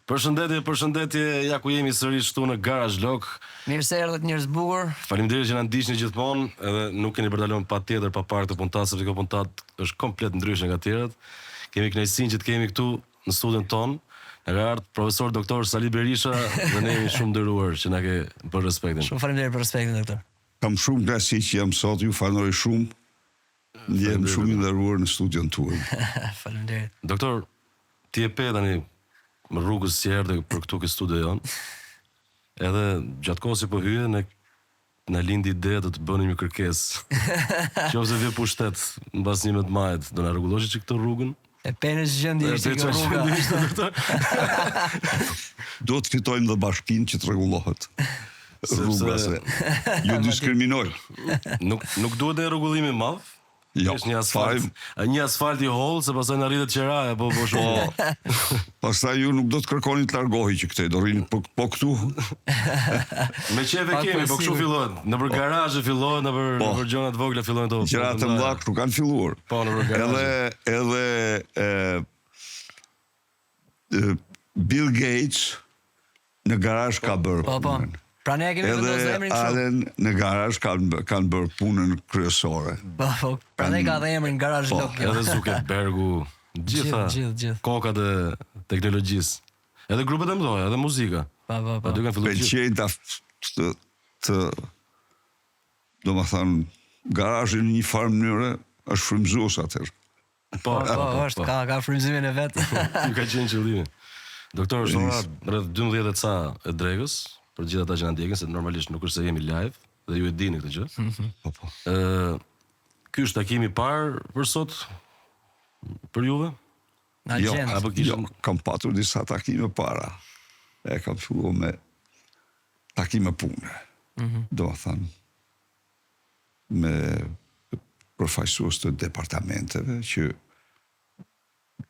Përshëndetje, ja ku jemi sërish këtu në Garage Lock. Mirë se erdhët njerëz bukur. Faleminderit që na ndiqni gjithmonë, edhe nuk keni për dalon patjetër pa parë këtë puntat, sepse kjo puntat është komplet ndryshe nga të tjerat. Kemi kënaqësinë që të kemi këtu në studion ton. Nga ardh profesor doktor Sali Berisha dhe ne jemi shumë nderuar që na ke bërë respektin. Shumë faleminderit për respektin, doktor. Kam shumë kënaqësi që jam sot, ju falenderoj shumë. Ndjem shumë i nderuar në studion tuaj. Faleminderit. Doktor, ti e pe tani më rrugës që erdhe për këtu këtë studio jonë, edhe gjatë kohës që po hyje, në lindi ide të bënim një kërkesë. Qofse vje pushtet mbas 11 majit, do na rregulloshi që këtë rrugën? E penë gjendje ishte kjo rruga. Do të fitojmë dhe bashkinë që të rregullohet. Rruga se ju diskriminoj. Nuk duhet dhe rregullimi madh. Jo, një asfalt i holl, se pastaj na rritet qeraja, po shumë. Pastaj ju nuk do të kërkoni të largohi që këtej, do rrini po këtu. Me qeve kemi, po kështu fillohet. Nëpër garazhe fillohet, nëpër gjona të vogla fillojnë to. Gjërat e mëdha këtu kanë filluar. Po, nëpër garazhe. Edhe Bill Gates në garazh ka bërë punën. Pra ne kemi vendosur emrin kështu. Edhe Allen në garazh kanë bërë punën kryesore. Po, pra ne ka dhe emrin Garage Lock. Edhe Zuckerbergu, gjitha kokat e teknologjisë. Edhe grupet e mëdha, edhe muzika. Po. Aty kanë filluar gjithë. Pëlqej domethënë garazhi në një farë mënyre është frymëzues atëherë. Po, është ka frymëzimin e vet. Ka qenë qëllimi. Doktor, është ora rreth 12 e ca e drekës. Për gjithë ata që na ndjekin, se normalisht nuk është se jemi live dhe ju e dini këtë gjë. Po. Ky është takimi i parë për sot për juve? Jo, kam patur disa takime para. E kam filluar me takime pune. Domethënë me përfaqësues të departamenteve që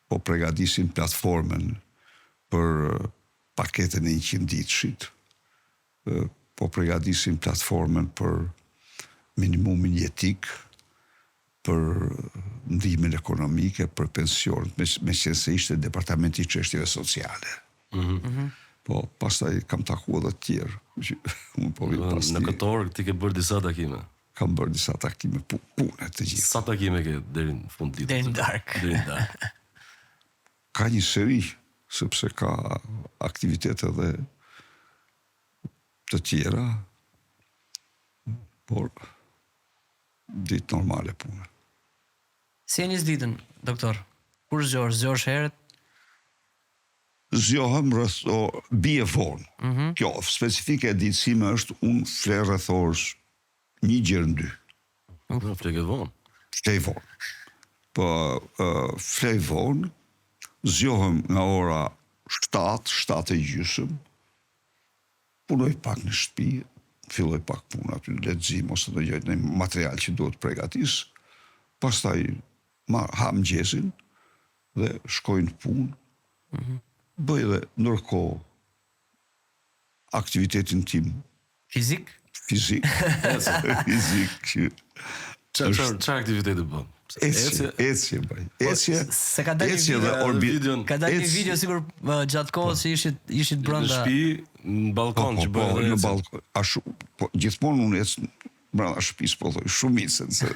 po përgatisin platformën për paketën e 100 ditëshit. Po përgatisin platformën për minimumin jetik, për ndihmën ekonomike, për pension, me qenë se ishte departamenti i çështjeve sociale. Po, pastaj kam takuar edhe të tjerë. Në këtë orë ti ke bërë disa takime. Kam bërë disa takime pune të gjitha. Sa takime ke deri në fund ditës? Deri në darkë. Ka një seri, sepse ka aktivitete dhe të tjera, por ditë normale pune. Si e nis ditën, doktor? Kur zgjohesh herët? Zgjohem rreth bie vonë. Kjo specifike e ditësime është unë fle rreth orës 1:02. Fleket vonë. Flej vonë. Po flej vonë, zgjohem nga ora 7:30. Punoj pak në shtëpi, filloj pak punë aty, lexim ose do gjej një material që duhet përgatis, pastaj ha mëngjesin dhe shkoj në punë. Bëj edhe ndërkohë aktivitetin tim Fizik. Çfarë aktiviteti bën? Ecje bëj. Se ka dalë një video sigur gjatë kohës që ishit brenda në shtëpi, në balkon që bëhet. Në balkon. Ashtu, gjithmonë unë ec brenda shtëpisë, po thoj, shumicën se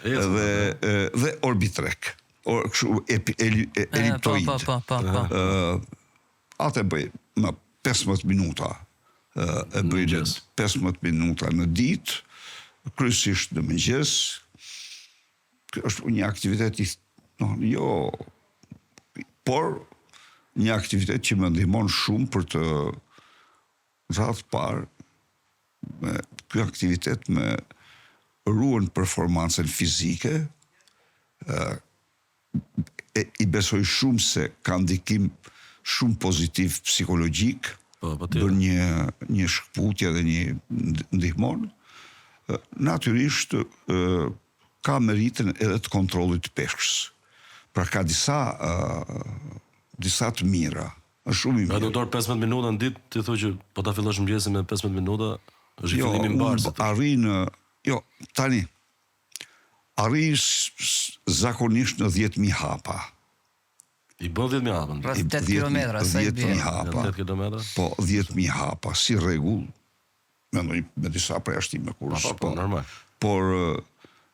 dhe orbitrek. Kështu eliptoid. Atë bëj më 15 minuta. E bëj 15 minuta në ditë, kryesisht në mëngjes. Është një aktivitet por një aktivitet që më ndihmon shumë për të radhë parë me ky aktivitet me ruan performancën fizike, i besoj shumë se ka ndikim shumë pozitiv psikologjik, bën një shkputje dhe një ndihmon. Natyrisht ka meritën edhe të kontrollit të peshkës. Pra ka disa të mira. Është shumë i mirë. Doktor, 15 minuta në ditë, ti thua që po ta fillosh mëngjesin me 15 minuta, është fillimi i mbarë. Tani arri zakonisht në 10.000 hapa I bën 10.000 hapa. Rreth 8 kilometra, sa i bie? 10.000 hapa. 8 kilometra? Po, 10.000 hapa, si rregull, me disa përjashtime kur Po, normal. Por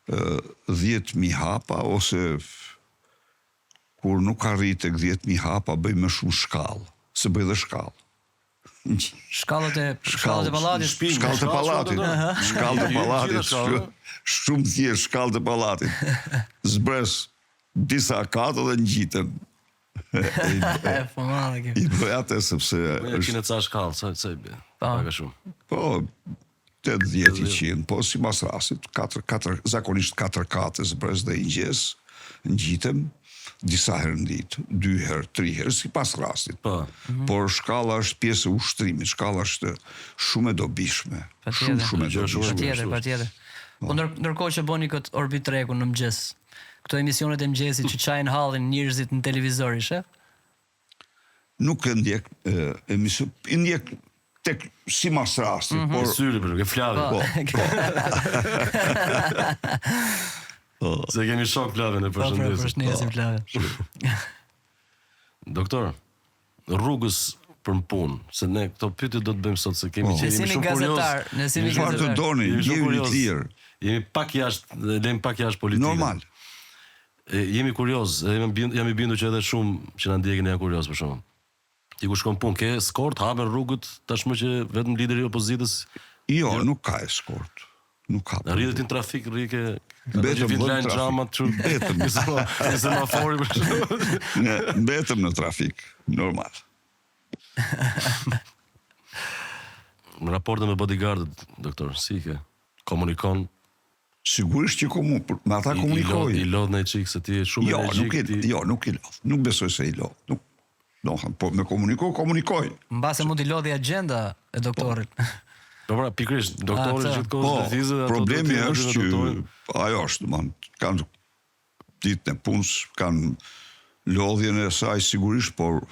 10.000 hapa, ose kur nuk arrit tek 10.000 hapa, bëj më shumë shkallë, se bëj dhe shkallë. Shkallët e pallatit. Shkallët e pallatit. Shkallët e pallatit. Shumë thjesht shkallët e pallatit. Zbres disa katë dhe ngjiten. I bëj atë sepse është ca shkallë, sa i bie. Pak a shumë. Po 80-100, po si mas rastit, zakonisht 4 katë zbres dhe i ngjes, ngjitem, disa herë në ditë, 2 herë, 3 herë, si pas rastit. Por shkalla është pjesë e ushtrimit, shkalla është shumë e dobishme. Shumë e dobishme. Patjetër. Po ndërkohë që boni këtë orbit treku në mëngjes, këto emisionet e mëngjesit që çajin hallin njerëzit në televizor, shef? Nuk e ndjek emision, i ndjek tek si mas rastit, por syri për ke flavë. Se kemi shok Flavën e përshëndesim. Përshëndesim Flavën. Doktor, rrugës për punë, se ne këto pyetje do të bëjmë sot, se kemi qenë shumë kurioz. Çfarë të doni, jemi të lirë. Jemi pak jashtë, lejmë pak jashtë politikën. Normal. Jemi kurioz, jam i bindur që edhe shumë që na ndjekin janë kurioz për shkakun. Ti ku shkon punë, ke skort, hapen rrugët, tashmë që vetëm lideri i opozitës. Jo, nuk ka skort. Nuk ka. Rritet në trafik, rrike. Mbetëm në trafik. Semafori për shkak. Mbetëm në trafik, normal. Në raporte me bodyguardët, doktor, si ke? Komunikon? Sigurisht që me ata komunikoj. I lodh në çik se ti je shumë energjik. Jo, nuk i lodh. Nuk besoj se i lodh. Po me komunikoj. Mbase mund t'i lodhi agjenda e doktorit. Po pra, pikërisht, doktori gjithkohës lëvizet. Problemi është që ajo është, kanë ditën e punës, kanë lodhjen e saj sigurisht, por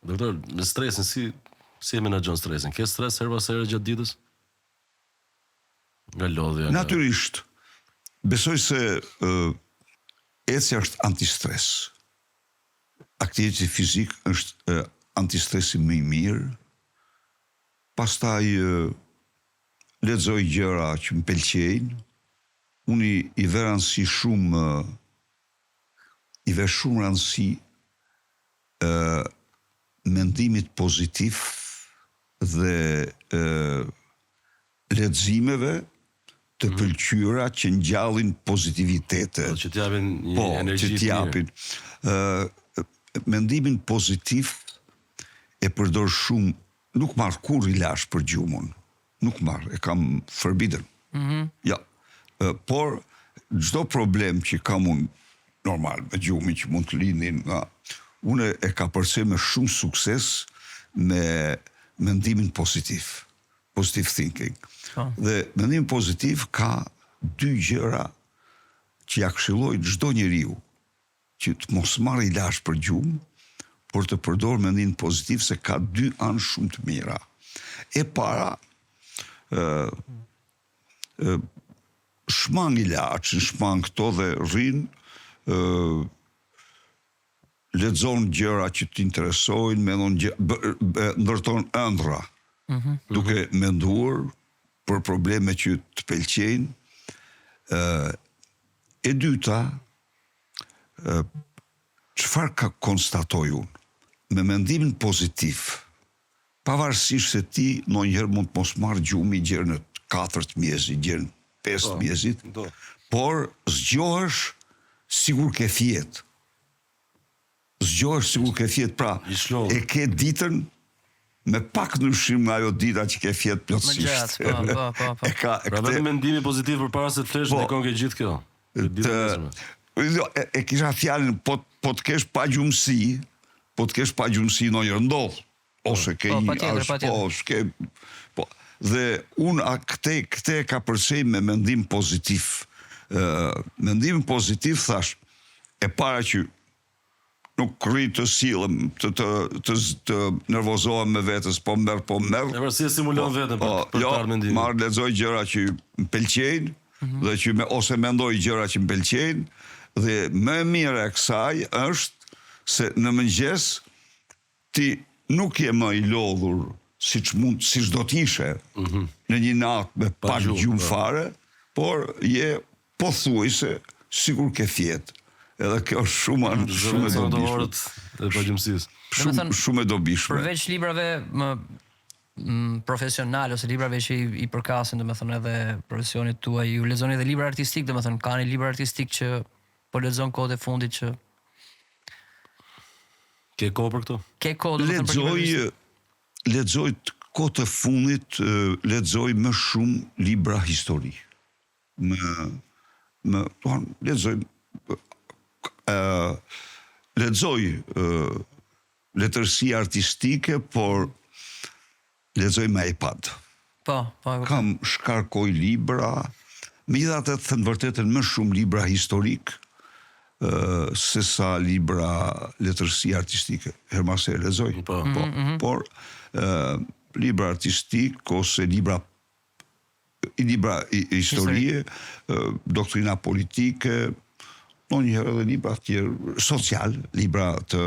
doktor, me stresin si e menaxhon stresin? Ke stres her pas here gjatë ditës? Nga lodhja. Natyrisht. Besoj se ecja është antistres. Aktiviteti fizik është antistresi më i mirë. Pastaj lexoj gjëra që më pëlqejnë. Unë i ve rëndësi shumë rëndësi mendimit pozitiv dhe leximeve të pëlqyera që ngjallin pozitivitete. Që t'japin një energji të mirë. Mendimin pozitiv e përdor shumë, nuk marr kur ilash për gjumën. Nuk marr, e kam forbidden. Ja. Por çdo problem që kam unë normal me gjumën që mund të lindin, unë e ka përse me shumë sukses me mendimin pozitiv. Positive thinking. Dhe mendim pozitiv ka 2 gjëra që ja këshilloj çdo njeriu që të mos marrë ilash për gjumë, por të përdor mendim pozitiv se ka 2 anë shumë të mira. E para, shmang ilaç, shmang këto dhe rrin, lexon gjëra që t'interesojnë, ndërton ëndra, duke menduar për probleme që të pëlqejnë. E dyta, çfarë ka konstatoj unë? Me mendimin pozitiv, pavarësisht se ti ndonjëherë mund të mos marrë gjumi gjerë në 4 mjezi, gjerë në 5 mjezit, por zgjohesh sigur ke fjet. Zgjohesh sigur ke fjet, pra e ke ditën me pak ndryshim nga ajo dita që ke fjet plotësisht. Pra vetëm mendimi pozitiv përpara se të flesh ndikon ke gjithë kjo. E kisha fjalën, po të kesh pa gjumësi, ndonjëherë ndodh, ose ke dhe unë këte ka përsej me mendim pozitiv. Mendim pozitiv, thash, e para që nuk rrit të silëm, të nervozohem me vetës, po merr. E përsi e simulon vetën për të parë mendimin. Jo, marrë lexoj gjëra që më pëlqejnë, dhe që ose mendoj gjëra që më pëlqejnë, dhe më mirë e kësaj është Se në mëngjes ti nuk je më i lodhur siç do t'ishe në një natë me pak gjumë fare, por je pothuajse sikur ke fjetë. Edhe kjo është shumë e dobishme. Shumë e dobishme. Përveç librave më profesional ose librave që i përkasin, domethënë edhe profesionit tuaj, ju lexoni edhe libra artistik, domethënë ka një libër artistik që po lexon kohët e fundit që ke kohë për këto? Ke kohë domethënë lexoj kohët e fundit, lexoj më shumë libra histori. Lexoj letërsi artistike, por lexoj me iPad. Po. Kam shkarkoj libra, megjithatë të thënë vërtetën më shumë libra historik se sa libra letërsi artistike. Hermase e lexoj. Por libra artistik ose libra historie, doktrina politike, ndonjëherë edhe libra tjerë social, libra të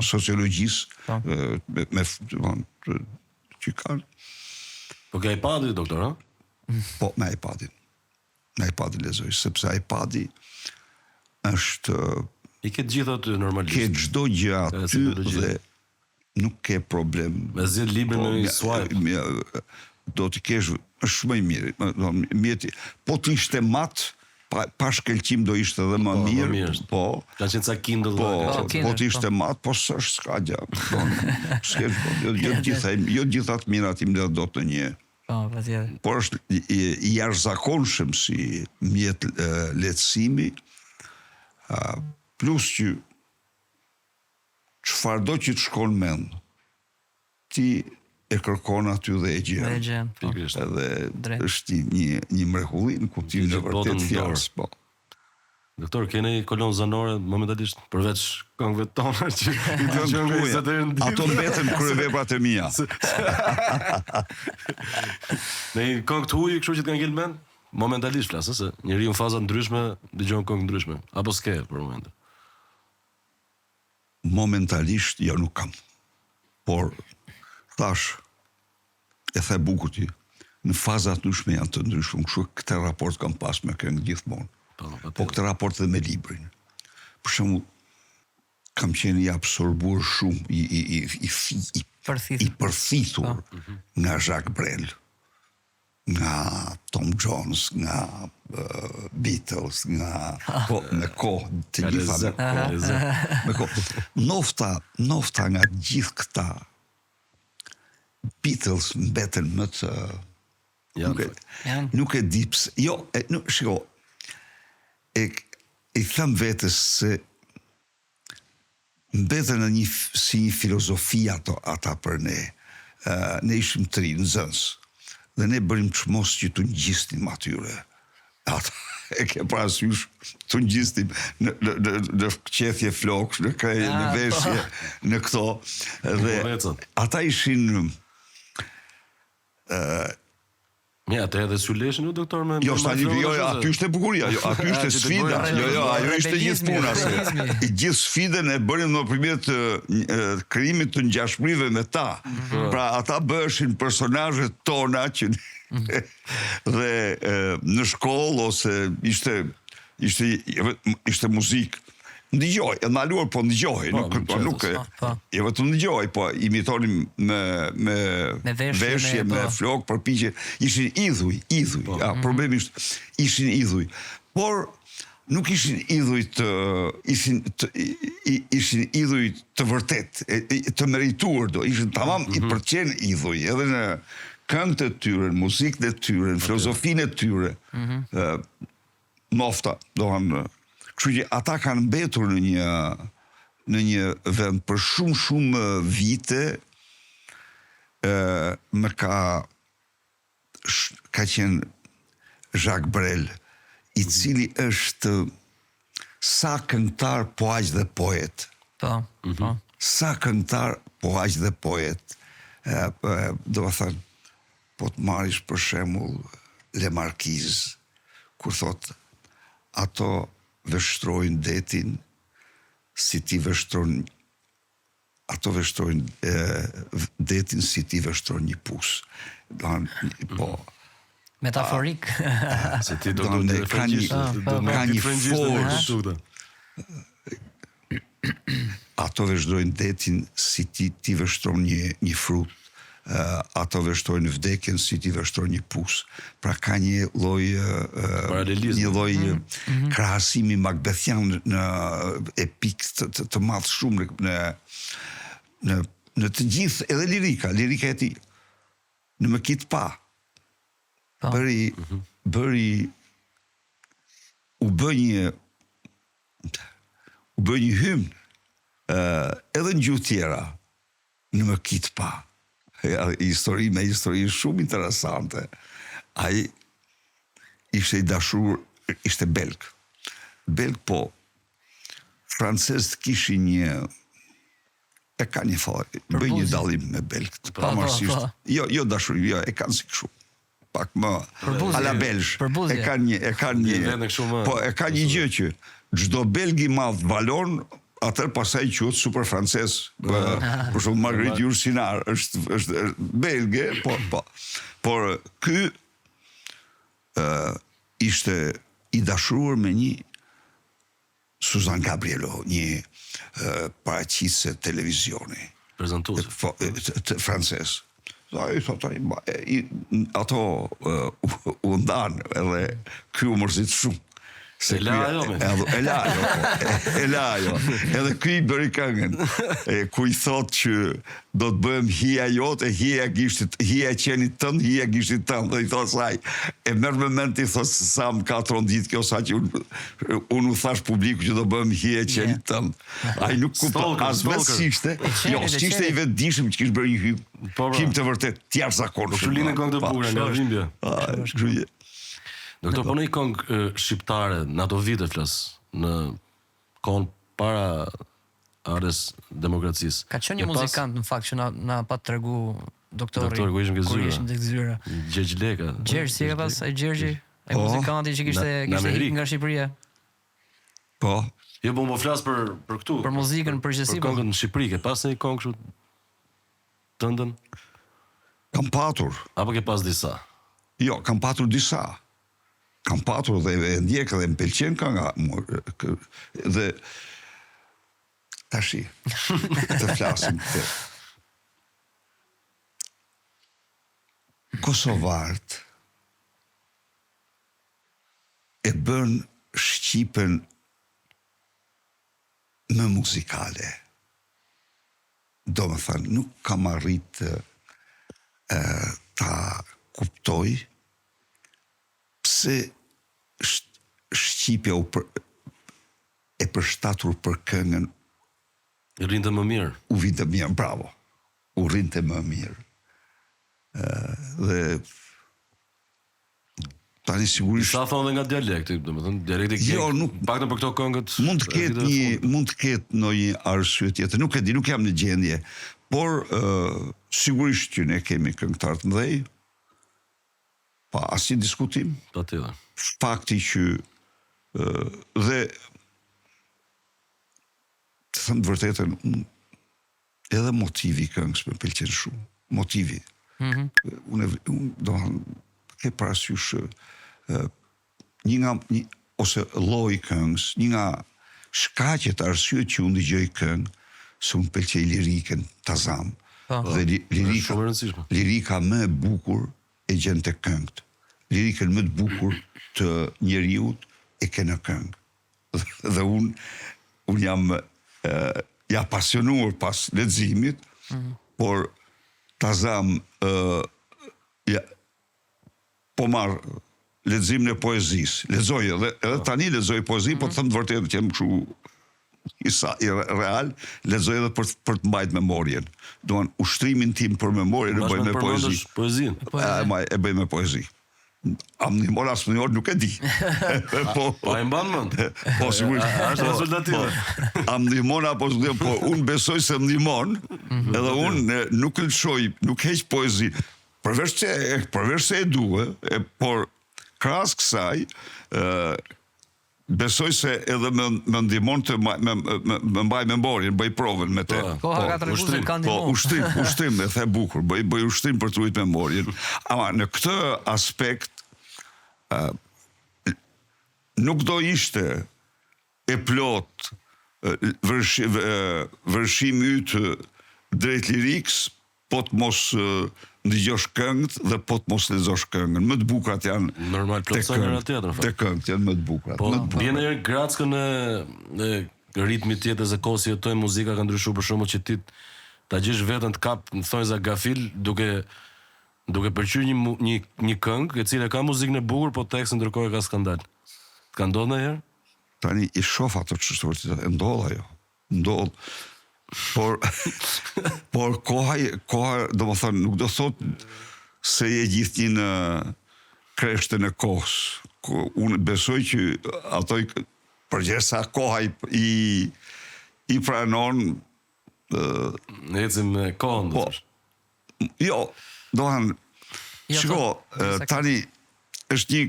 sociologjisë, që kanë. Po ke iPad-i, doktor, ha? Po, me iPad-in. Me iPad-in lexoj, sepse iPad-i është... I ke gjitha aty normalisht. Ke çdo gjë aty dhe nuk ke problem. Me zgjedh librin në një swipe. Do t'i kesh, është shumë i mirë. Po t'ishte mat, pa shkelqim do ishte edhe më mirë. Po. Ka qenë ca Kindle. Po t'ishte mat, po s'ka gjë. Jo gjitha të mirat im dhe do të një. Por është i jashtëzakonshëm si mjet lehtësimi, plus që çfarëdo që të shkon mend, ti e kërkon aty dhe e gjen. Edhe është një mrekulli në kuptimin e vërtet fjalës, po. Doktor, keni kolon zanore momentalisht përveç këngëve tona që i dëgjojmë nga deri në ditë. Ato mbeten kryeveprat e mia. Në një këngë të huaj, kështu që të kanë ngel mend, momentalisht flas, se njeriu në faza ndryshme dëgjon këngë ndryshme, apo s'ke për momentin. Momentalisht jo nuk kam. Por thash, e the bukur ti, në fazat ndryshme janë të ndryshme, kështu këtë raport kam pas me këngë gjithmonë. Po këtë raport dhe me librin. Për shembull, kam qenë i absorbuar shumë, i përfithur nga Jacques Brel, nga Tom Jones, nga Beatles, nga me kohë, të gjitha me kohë. Nofta nga gjithë këta Beatles mbeten më të... Nuk e di pse. Jo, shiko, i them vetës se mbetën si një filozofi ata për ne. Ne ishim të rinë, nxënës, dhe ne bërim çmos që të ngjisnim atyre. Ata e ke parasysh të ngjisnim në qethje floksh, në kreje, në veshje, në këto. Dhe ata ishin... Ja, atë edhe syleshin, doktor, me... Jo, aty ishte bukuria, aty ishte sfida. Ajo ishte gjithë puna. Gjithë sfidën e bërim nëpërmjet krijimit të ngjashmërive me ta. Pra, ata bëheshin personazhet tona që dhe në shkollë ose ishte muzikë. Ndigjoj, e ndaluar, po ndigjoj, nuk e vetëm ndigjoj, po imitonim me veshje, me flok, përpiqje, ishin idhuj, problemi është, ishin idhuj, por nuk ishin idhuj të vërtet, të merituar, ishin tamam i përqen idhuj, edhe në këngët e tyre, në muzikën e tyre, në filozofinë e tyre, nofta, dohan... Kështu që ata kanë mbetur në një vend për shumë vite, më ka qenë Jacques Brel, i cili është sa këngëtar, po aq dhe poet. Sa këngëtar, po aq dhe poet. Do të thënë, po të marrish për shembull Le Marquise, kur thot ato vështrojnë detin si ti vështron, ato vështrojnë detin si ti vështron një pus. Po, metaforik. Se ti do të frëngjisht. Ka një forcë. Ato vështrojnë detin si ti vështron një frut. Ato vështrojnë vdekjen si ti vështron një pus. Pra ka një lloj krahasimi makbethian në epik të madh shumë në të gjithë, edhe lirika e tij. Në më kitë pa. U bë një hymn edhe në gjuhë tjera në më kitë pa. Histori shumë interesante. Ai ishte i dashur, ishte belg. Belg, po, francezët kishin e ka një fare, bëj një dallim me belgët. Pavarësisht. Jo dashur, jo, e kanë si kështu. Pak më a la belge. E ka një gjë që çdo belg i madh valon, atër pasaj qëtë super francez, për shumë Marguerite Yourcenar, është belge, por ky ishte i dashuruar me një Suzanne Gabrielo, një paraqitëse televizioni. Prezentuese. Francez. Ato u ndanë, edhe ky u mërzit shumë. E la ajo. Edhe ky i bëri këngën. Ku i thot që do të bëhem hija jote, hija qenit tënd, hija gishtit tënd. Dhe i thot saj, e merr me mend ti thot sa më ka trondit kjo sa që unë u thash publiku që do bëhem hija qenit tënd. Ai nuk kupton as vetë ishte. Jo, ishte i vetëdijshëm që kishte bërë një hym të vërtet të jashtëzakonshëm. Shulinë këngë të bukur nga dhimbja. Doktor, po në i këngë shqiptare, në ato vite flas, në kohën para ardhes demokracisë. Ka qenë një muzikant, në fakt, që na pa të tregu doktori, kur ishim tek zyra. Gjergj Leka. Gjergj, si ka pas ai Gjergji? Ai muzikanti që kishte ikë nga Shqipëria. Po. Jo, po më flas për këtu. Për muzikën përgjithësi. Për këngën në Shqipëri, ke pas një këngë kështu tëndën? Kam patur. Apo ke pas disa? Jo, kam patur disa. Kam patur dhe e ndjek dhe më pëlqen kënga dhe tashi të flasim këtë. Kosovarët e bën Shqipen më muzikale. Do më thënë, nuk kam arrit ta kuptoj pse Shqipja e përshtatur për këngën rrinte më mirë. U vinte mirë, bravo. U rrinte më mirë. Dhe tani sigurisht sa thonë nga dialekti, domethënë dialekti jo, nuk paktën për këto këngët mund të ketë ndonjë arsye tjetër. Nuk e di, nuk jam në gjendje, por sigurisht që ne kemi këngëtar të mëdhej. Pa asnjë diskutim. Patjetër. Fakti që dhe të them të vërtetën, edhe motivi i këngës më pëlqen shumë. Motivi. Unë do ke parasysh ose lloji i këngës, një nga shkaqet arsyet që unë dëgjoj këngë, se unë pëlqej lirikën Tazam. Dhe lirika më e bukur e gjen te këngët. Lirikën më të bukur të njeriut e ke në këngë. Dhe unë jam ja pasionuar pas leximit, por Tazam po marr leximin e poezisë. Lexoj edhe tani lexoj poezi, po të them të vërtetë që jam kështu i real, lexoj edhe për të mbajtur memorien. Domthon ushtrimin tim për memorien e bëj me poezi. E bëj me poezi. Am ndihmon as në orë nuk e di. Po e mban mend. Po sigurisht. Është rezultative. Am ndihmon apo po unë besoj se ndihmon, edhe unë nuk lëshoj, nuk heq poezi. Përveç se e dua, por krahas kësaj besoj se edhe më ndihmon të më mbaj memorien, bëj provën me te. Koha ka treguar se ka ndihmuar. Ushtrim, e the bukur, bëj ushtrim për të rujt memorien. Ama në këtë aspekt nuk do ishte e plot vërshimi yt drejt liriks, po të mos ndëgjosh këngët dhe po të mos lexosh këngën. Më të bukurat janë normal plotëson në tjetër. Te këngët janë më të bukurat. Po vjen edhe grackën e ritmit tjetër se kohë si jetojmë muzika ka ndryshuar për shkakun që ti ta gjesh veten të kap në thonjza gafil duke pëlqyer një këngë e cila ka muzikën e bukur, po teksti ndërkohë ka skandal. Ka ndodhur ndonjëherë? Tani i shoh ato çështje vërtet e ndodh ajo. Ndodh. Por koha domethënë nuk do thot se je gjithnjë në kreshtën e kohës. Unë besoj që ato përgjithsa koha i pranon ecim me kohën. Po. Jo, dohan shiko, tani është një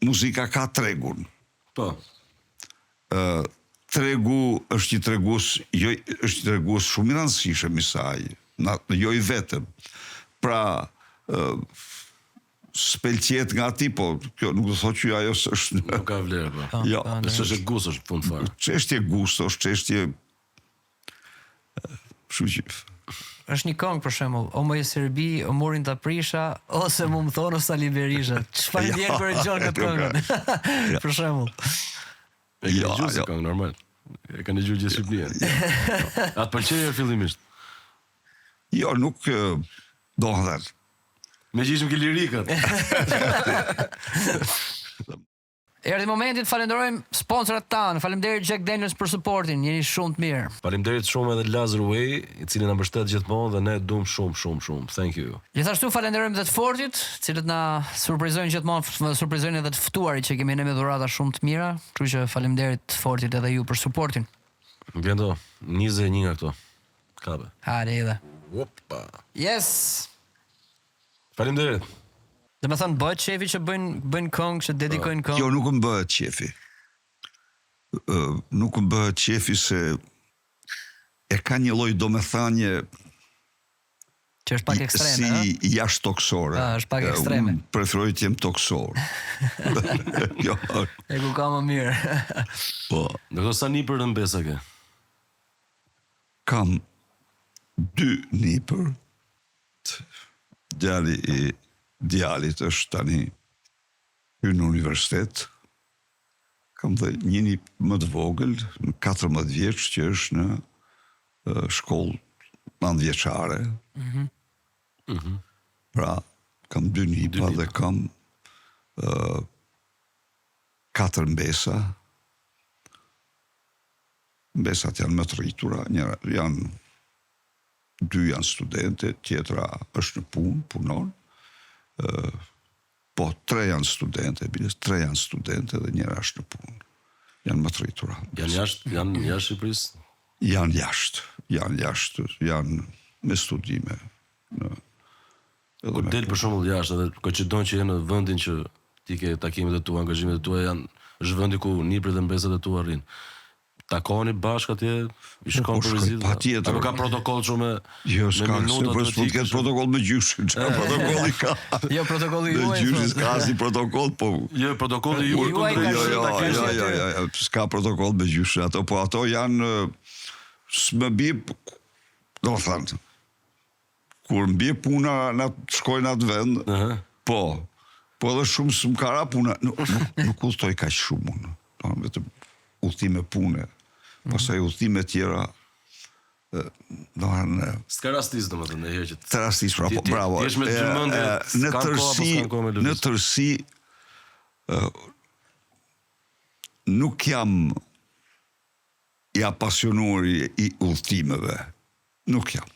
muzika ka tregun. Po. Tregu është një tregues, është një tregues shumë i rëndësishëm i saj, jo i vetëm. Pra, s'pëlqet nga ti, po kjo nuk do thotë që ajo është nuk ka vlerë, po. Jo, është gustosh në fund fare. Çështje gustosh, çështje Është një këngë për shembull, o më Serbi, o morin ta prisha, ose më thonë Sali Berisha. Çfarë ndjen për gjon këtë këngë? Për shembull. E ke dëgjuar se këngë normal. E kanë dëgjuar gjithë Shqipëria. Atë pëlqej fillimisht? Jo, nuk do të thënë. Me që ishim ke lirikat. Erdhi momenti të falenderojmë sponsorat tanë. Faleminderit Jack Daniels për supportin, jeni shumë të mirë. Faleminderit shumë edhe Lazar Way, i cili na mbështet gjithmonë dhe ne duam shumë. Thank you. Gjithashtu falenderojmë edhe të Fortit, të cilët na surprizojnë gjithmonë, surprizojnë edhe të ftuarit që kemi ne me dhurata shumë të mira, kështu që faleminderit të Fortit edhe ju për suportin. Vjen do 21 nga këto. Kabe. Hajde edhe. Opa. Yes. Faleminderit. Dhe me thënë, bëhet qefi që bëjnë këngë, që dedikojnë këngë? Jo, nuk më bëhet qefi. Nuk më bëhet qefi se e ka një lloj domethënie që është pak ekstreme, si jashtë toksore. Është pak ekstreme. Unë preferoj të jem toksor. Jo. E ku ka më mirë. Po. Në këto sa nipër të mbesa ke? Kam 2 nipër. Djalit është tani hyrë në universitet. Kam dhe një nip më të vogël, në 14 vjeç, që është në shkollë 9-vjeçare. Pra, kam 2 nipa dhe kam 4 mbesa. Mbesat janë më të rritura, janë 2 janë studente, tjetra është në punë, punon. Po 3 janë studente, 3 janë studente dhe njëra është në punë. Janë më të rritura. Janë jashtë Shqipërisë? Janë jashtë, janë me studime. Kur del për shembull jashtë, edhe koqëdon që jenë në vendin që ti ke takimet e tua, angazhimet e tua, është vendi ku nipërit dhe mbesat e tua arrin. Takoni bashkë atje, i shkon për vizitë. Patjetër. Apo ka protokoll shumë jo, s'ka, s'u ka protokoll me gjyshin. Çfarë protokolli ka? Jo, protokolli juaj. Gjyshi s'ka asnjë protokoll, po. Jo, protokolli juaj Jo, s'ka protokoll me gjyshin ato, po ato janë s'më bie, do të thënë. Kur mbie puna na shkojnë atë vend. Po edhe shumë s'm ka ra puna, nuk udhtoj kaq shumë unë. Vetëm udhtime pune. Pastaj udhtime tjera s'ka rastis domethënë herë që të rastis, bravo. Në tërsi nuk jam i apasionuar i udhtimeve. Nuk jam.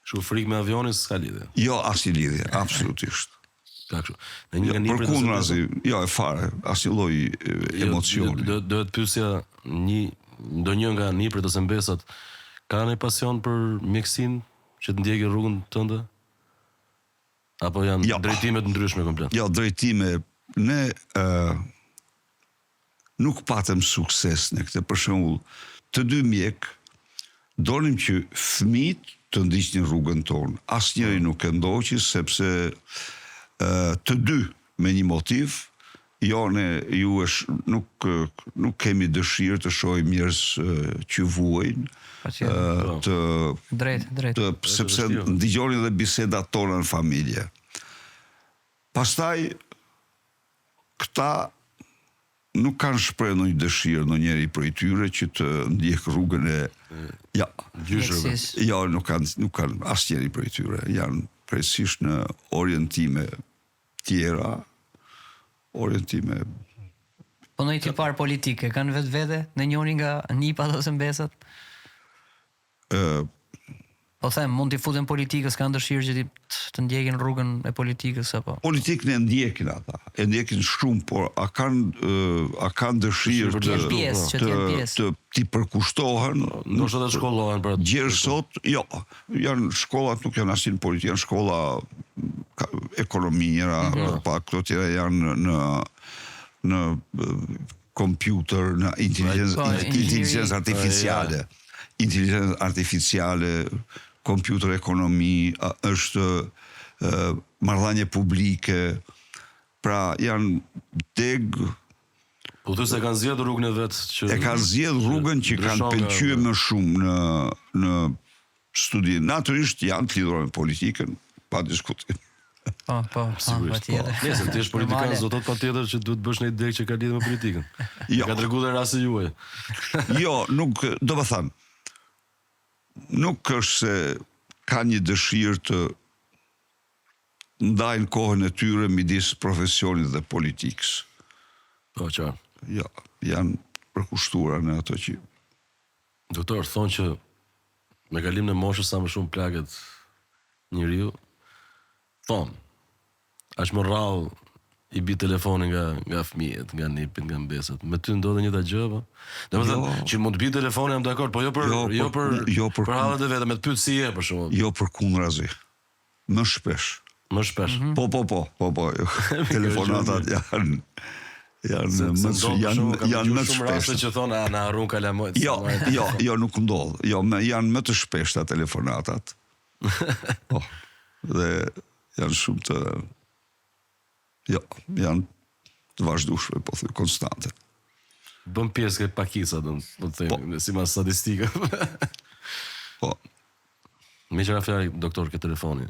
Kështu frikë me avionin s'ka lidhje. Jo, asnjë lidhje, absolutisht. Ka kështu. Në një nga përkundrazi, jo e fare, asnjë lloj emocioni. Do të pyesja ndonjë nga nipërit ose mbesat ka një pasion për mjekësinë që të ndjekë rrugën tënde? Apo janë drejtime të ndryshme komplet? Jo, drejtime. Ne nuk patëm sukses në këtë. Për shembull, të dy mjek donim që fëmijët të ndiqnin rrugën tonë. Asnjëri nuk e ndoqi sepse të dy me një motiv, nuk kemi dëshirë të shohim njerëz që vuajnë, sepse ndigjonin dhe bisedat tona në familje. Pastaj, këta nuk kanë shprehur ndonjë dëshirë në njëri prej tyre që të ndjek rrugën e gjyshërve. Nuk kanë asnjëri prej tyre. Janë krejtësisht në orientime tjera, orientime. Po në i tipar politike, kanë vetë në njëri nga nipat ose mbesat? Po them, mund t'i futen politikës, kanë dëshirë që të ndjekin rrugën e politikës, apo? Politikën e ndjekin ata, e ndjekin shumë, por a kanë dëshirë të t'i përkushtohen, ndoshta të shkollohen për atë. Gjerë sot, jo, shkollat nuk janë asnjë politikë, janë shkolla ekonomira, pa këto tjera janë në kompjuter, në inteligencë artificiale. Inteligencë artificiale, kompjuter ekonomi, është marrëdhënie publike, pra janë deg. Po të se kanë zgjedhur rrugën e vet që e kanë zgjedhur rrugën që kanë pëlqyer më shumë në studi. Natyrisht janë të lidhur me politikën, pa diskutim. Po, patjetër. Nëse ti je politikan, do të thotë patjetër që duhet bësh një deg që ka lidhje me politikën. Ka treguar rasti juaj. Jo, nuk, do të them, nuk është se ka një dëshirë të ndajnë kohën e tyre midis profesionit dhe politikës. Po, qartë. Jo, janë përkushtuara në ato që... Doktor, thonë që me kalim në moshës sa më shumë plaget njeriu, thonë, aq më rrallë i bi telefonin nga fëmijët, nga nipit, nga mbesat. Me ty ndodhe një ta gjë, po? Domethënë, që mund të bi telefonin, jam dakord, po jo për hallet e veta, me të pyet si je, për shembull. Jo përkundrazi. Më shpesh. Më shpesh. Po. Telefonatat janë më të shpeshta. Që thonë, na harrun kalamojt. Jo, nuk ndodh. Jo, janë më të shpeshta telefonatat. Po. Dhe janë shumë të... Jo, janë të vazhdueshme, po thënë, konstante. Bën pjesë ke pakica, do të them, si mas statistika. Po. Me qëra fjali, doktor, ke telefoni.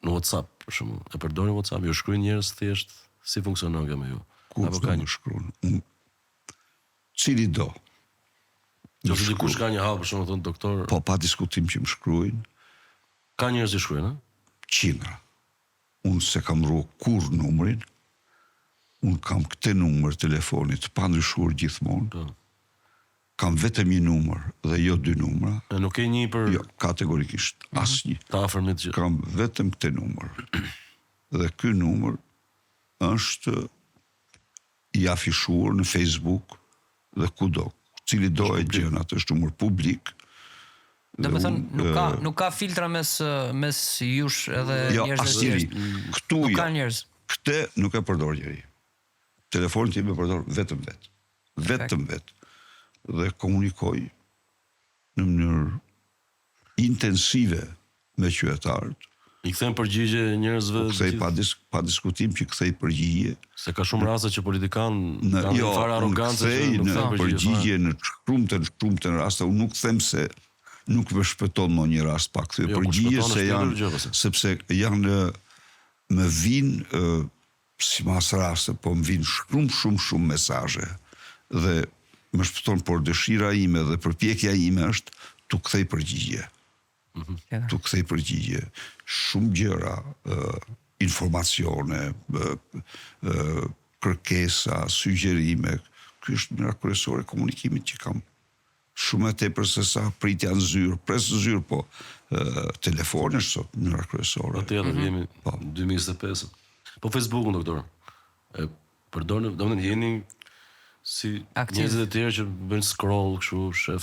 Në WhatsApp, për shembull, e përdorni WhatsApp, ju shkruajnë njerëz thjesht, si funksionon kjo me ju? Apo ka një shkruan? Cili do? Do të dikush ka një hall, për shembull, thon doktor. Po, pa diskutim që më shkruajnë. Ka njerëz që shkruajnë, a? Qindra. Unë se kam rru kur numrin, unë kam këtë numër telefonit pa ndryshuar gjithmonë, kam vetëm një numër dhe jo dy numra. E nuk e një për... Jo, kategorikisht, asnjë. Ta afërmit që... Kam vetëm këtë numër. Dhe ky numër është i afishuar në Facebook dhe kudo. Cili do e gjen atë, është numër publik. Do të thënë, nuk ka filtra mes jush edhe njerëzve të tjerë. Nuk ka njerëz. Këtë nuk e përdor njeri. Telefonin tim e përdor vetëm vet. Vetëm vet. Dhe komunikoj në mënyrë intensive me qytetarët. I kthejnë përgjigje njerëzve... Pa diskutim që kthej përgjigje. Se ka shumë raste që politikan kanë një farë arrogancë që nuk kthej përgjigje në shumtën raste. Unë nuk them se nuk më shpëton në një rast pak këtë përgjigje, sepse janë më vinë si mas raste, po më vinë shumë mesazhe dhe më shpëton, por dëshira ime dhe përpjekja ime është tu kthej përgjigje. Tu kthej përgjigje. Shumë gjëra, informacione, kërkesa, sugjerime, ky është mënyra kryesore e komunikimit që kam. Shumë e tepër se sa pritja në zyrë, presë në zyrë, po telefoni është sot mënyra kryesore. Atëherë jemi 2025. Po Facebookun, doktor. Përdorni, domethënë jeni si njerëzit e tjerë që bëjnë scroll kështu,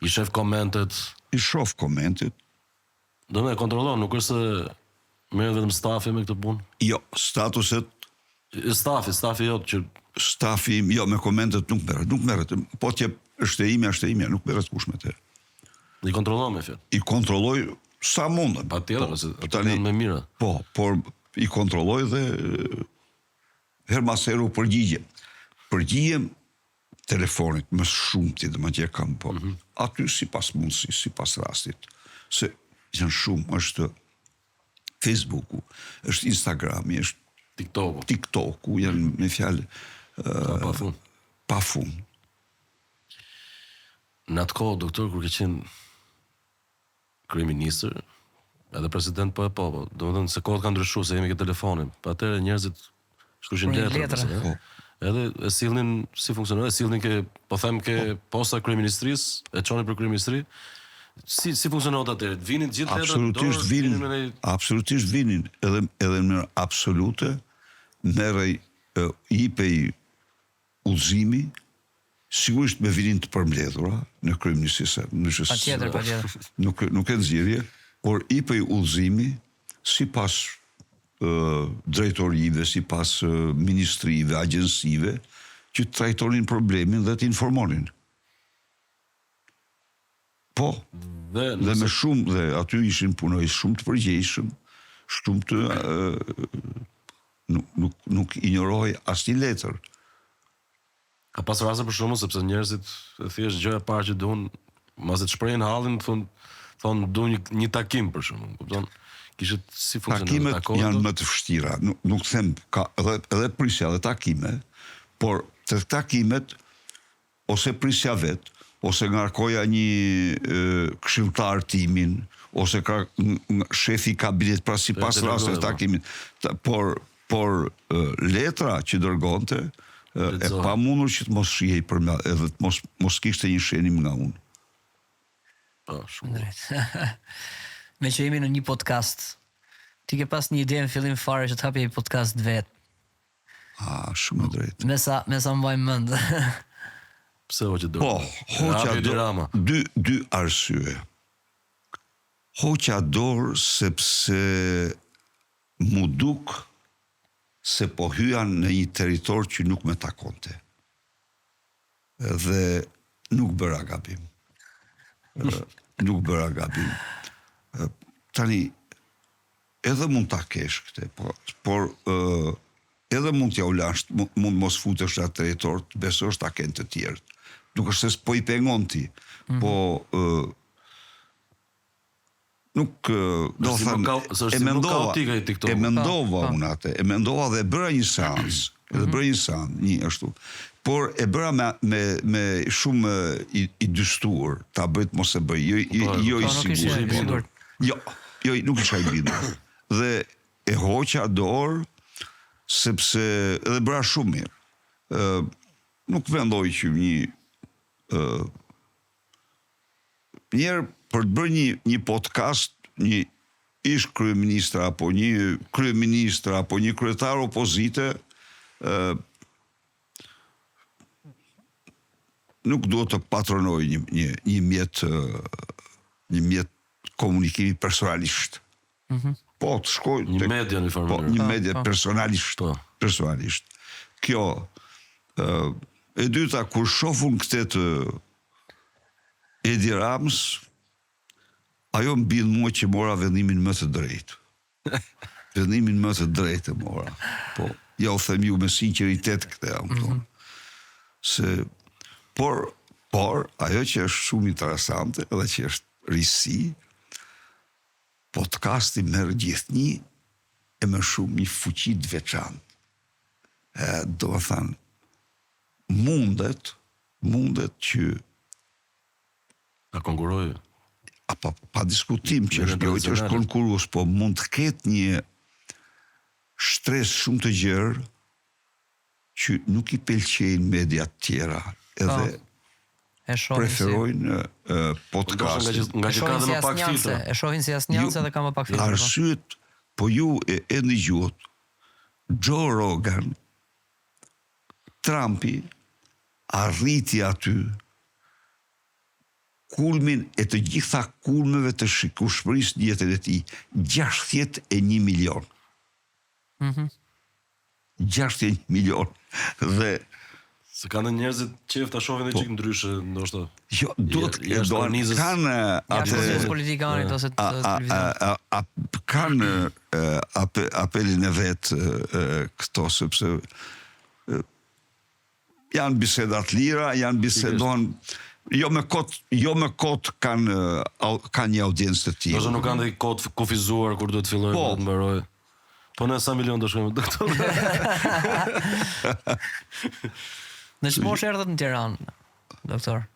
i shef komentet. I shoh komentet. Domethënë kontrollon, nuk është se merr vetëm stafi me këtë punë. Jo, statuset stafi jot që stafi im, jo, me komentet nuk merret. Po t'jep është e imja, nuk merret kush me te. I kontrollon me fjalë. I kontrolloj sa mundem. Patjetër, se ata janë më mira. Po, por i kontrolloj dhe her mas heru përgjigjem telefonit më shumë ti dhe më që kam po. Aty si pas mundësi, si pas rastit. Se janë shumë, është Facebooku, është Instagrami, është TikToku, janë me fjalë pa fund. Në atë kohë, doktor, kur ke qenë kryeministër, edhe president po, do më thënë se kohët ka ndryshuar se jemi ke telefonin. Pa atëherë njerëzit shkruajnë letra. Edhe e sillnin si funksionon, e sillnin po posta kryeministrisë, e çonin për kryeministri. Si funksionon atëherë? Vinin gjithë letrat? Absolutisht vinin, edhe në mënyrë absolute, merrej jipej udhëzimi, sigurisht me vinin të përmbledhura në kryeministrisë. Patjetër. Nuk e nxjerrje, por jipej udhëzimi sipas drejtorive, sipas ministrive, agjensive, që të trajtonin problemin dhe të informonin. Po, dhe me shumë, dhe aty ishin punoj shumë të përgjegjshëm, shumë të nuk injoroj asnjë letër. Ka pas raste për shkakun sepse njerëzit thjesht gjëja e parë që duan, mbas të shprehin hallin, thonë duan një takim për shkakun, kupton? Kishit si funksionon takimet? Takimet janë më të vështira, nuk them ka edhe prisja dhe takime, por të takimet ose prisja vet, ose ngarkoja një këshilltar timin, ose ka shefi kabinet, pra sipas rastit takimin, por letra që dërgonte e pamundur që të mos shihej përmend, edhe të mos kishte një shenim nga unë. Shumë drejt. Me që jemi në një podcast, ti ke pas një ide në fillim fare që të hapje një podcast vet. Shumë drejt. Me sa mbaj mend. Pse hoqë dorë? Po, hoqja dorë. Dy arsye. Hoqja dorë sepse mu duk se po hyja në një territor që nuk me takonte. Dhe nuk bëra gabim. Nuk bëra gabim. Tani, edhe mund ta kesh këte, por edhe mund t'ja ulash, mund mos futesh në atë territor, të besosh ta kenë të tjerët. Nuk është se po i pengon ti, po nuk do thënë e mendova unë atë, e mendova dhe bëra një seans, një ashtu. Por e bëra me shumë i dystuar, ta bëjt mos e bëj, jo i sigur. Jo, nuk isha i bindur. Dhe e hoqa dorë, sepse edhe bëra shumë mirë. Nuk vendoj që njerë për të bërë një podcast, një ish kryeministra, apo një kryeministra, apo një kryetar opozite, nuk duhet të patronoj një mjet komunikimi personalisht. Po, të shkoj... Një media në formë. Një media personalisht. Kjo, e dyta, kur shofun këtë të Edi Rams, ajo mbin mua që mora vendimin më të drejtë. Vendimin më të drejtë mora. Po, ja u them ju me sinceritet këtë, por, ajo që është shumë interesante, edhe që është risi, podcasti merr gjithnjë e më shumë një fuqi të veçantë. Do të thënë, mundet që a konkurojë. Pa diskutim që është konkurrues, po mund të ketë një stres shumë të gjerë që nuk i pëlqejnë mediat tjera, edhe preferojnë podcast. Nga që ka dhe më pak filtra. E shohin si asnjëse dhe ka më pak filtra. Arsyet, po ju e ndëgjuat, Joe Rogan, Trumpi, arriti aty kulmin e të gjitha kulmeve të shikueshmërisë në jetën e tij, 61 milion. 61 milion. Dhe se kanë njerëzit qef ta shohin edhe çik ndryshe, ndoshta. jo, duhet kanë Jashtë politikanit ose të televizionit. kanë apelin e vetë këto, sepse janë bisedat lira, janë bisedon jo me kot kanë një audiencë të tillë. Ose nuk kanë dhe kod kufizuar kur duhet fillojë të mbarojë. Po në sa milion do shkojmë doktor. Në çmosh erdhët në Tiranë, doktor?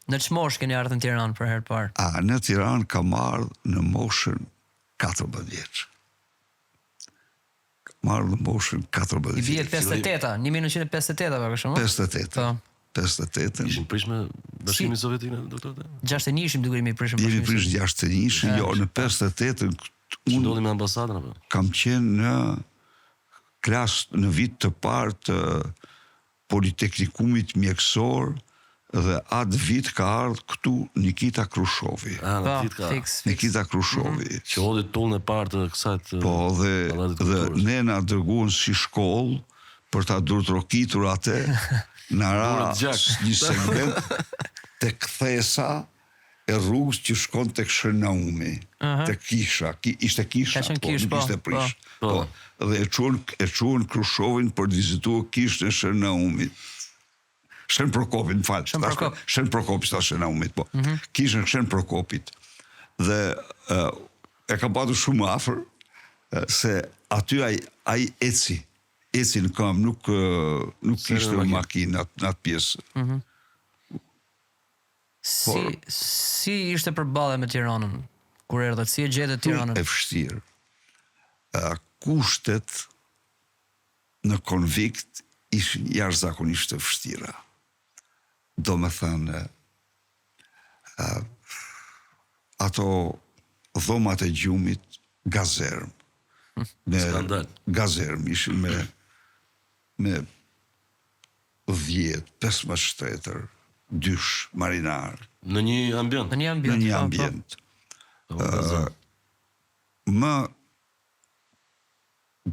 Në çmosh keni ardhur në Tiranë për herë të parë? Në Tiranë kam ardhur në moshën 14 vjeç. Marrë në moshën 14 vjeç. I bie 58-a, 1958-a për shembull. 58. Po. 58. Ishin prish me Bashkimin Sovjetik, doktor? 61 ishim duke imi prishëm. Jemi prish 61, jo, në 58-ën Unë ndodhi me ambasadën apo? kam qenë në klasë në vit të parë të Politeknikumit mjekësor dhe atë vit ka ardhur këtu Nikita Krushovi. Në vit ka. Nikita Krushovi. Që hodhi tullën e parë të kësaj të Po, dhe ne na dërguan si shkollë për ta durtrokitur atë, na ra një segment të kthesa e rrugës që shkon tek Shërnaumi, tek kisha, ishte kisha, nuk ishte prish. Po. Dhe e çuan Krushovin për të vizituar kishën e Shërnaumit. Shen Prokopit, Shen Prokopit sta Shërnaumit, po. Kishën Shen Prokopit. Dhe e ka patur shumë afër, se aty ai eci në kam, nuk kishte makinë në atë pjesë. Si ishte përballje me Tiranën kur erdhët? Si e gjetët Tiranën? E vështirë. Kushtet në konvikt ishin jashtëzakonisht të vështira. Do me thënë, ato dhomat e gjumit gazerm. Gazerm ishin me 10-15 shtetër, 2 marinar. Në një ambient. Në një ambient. Më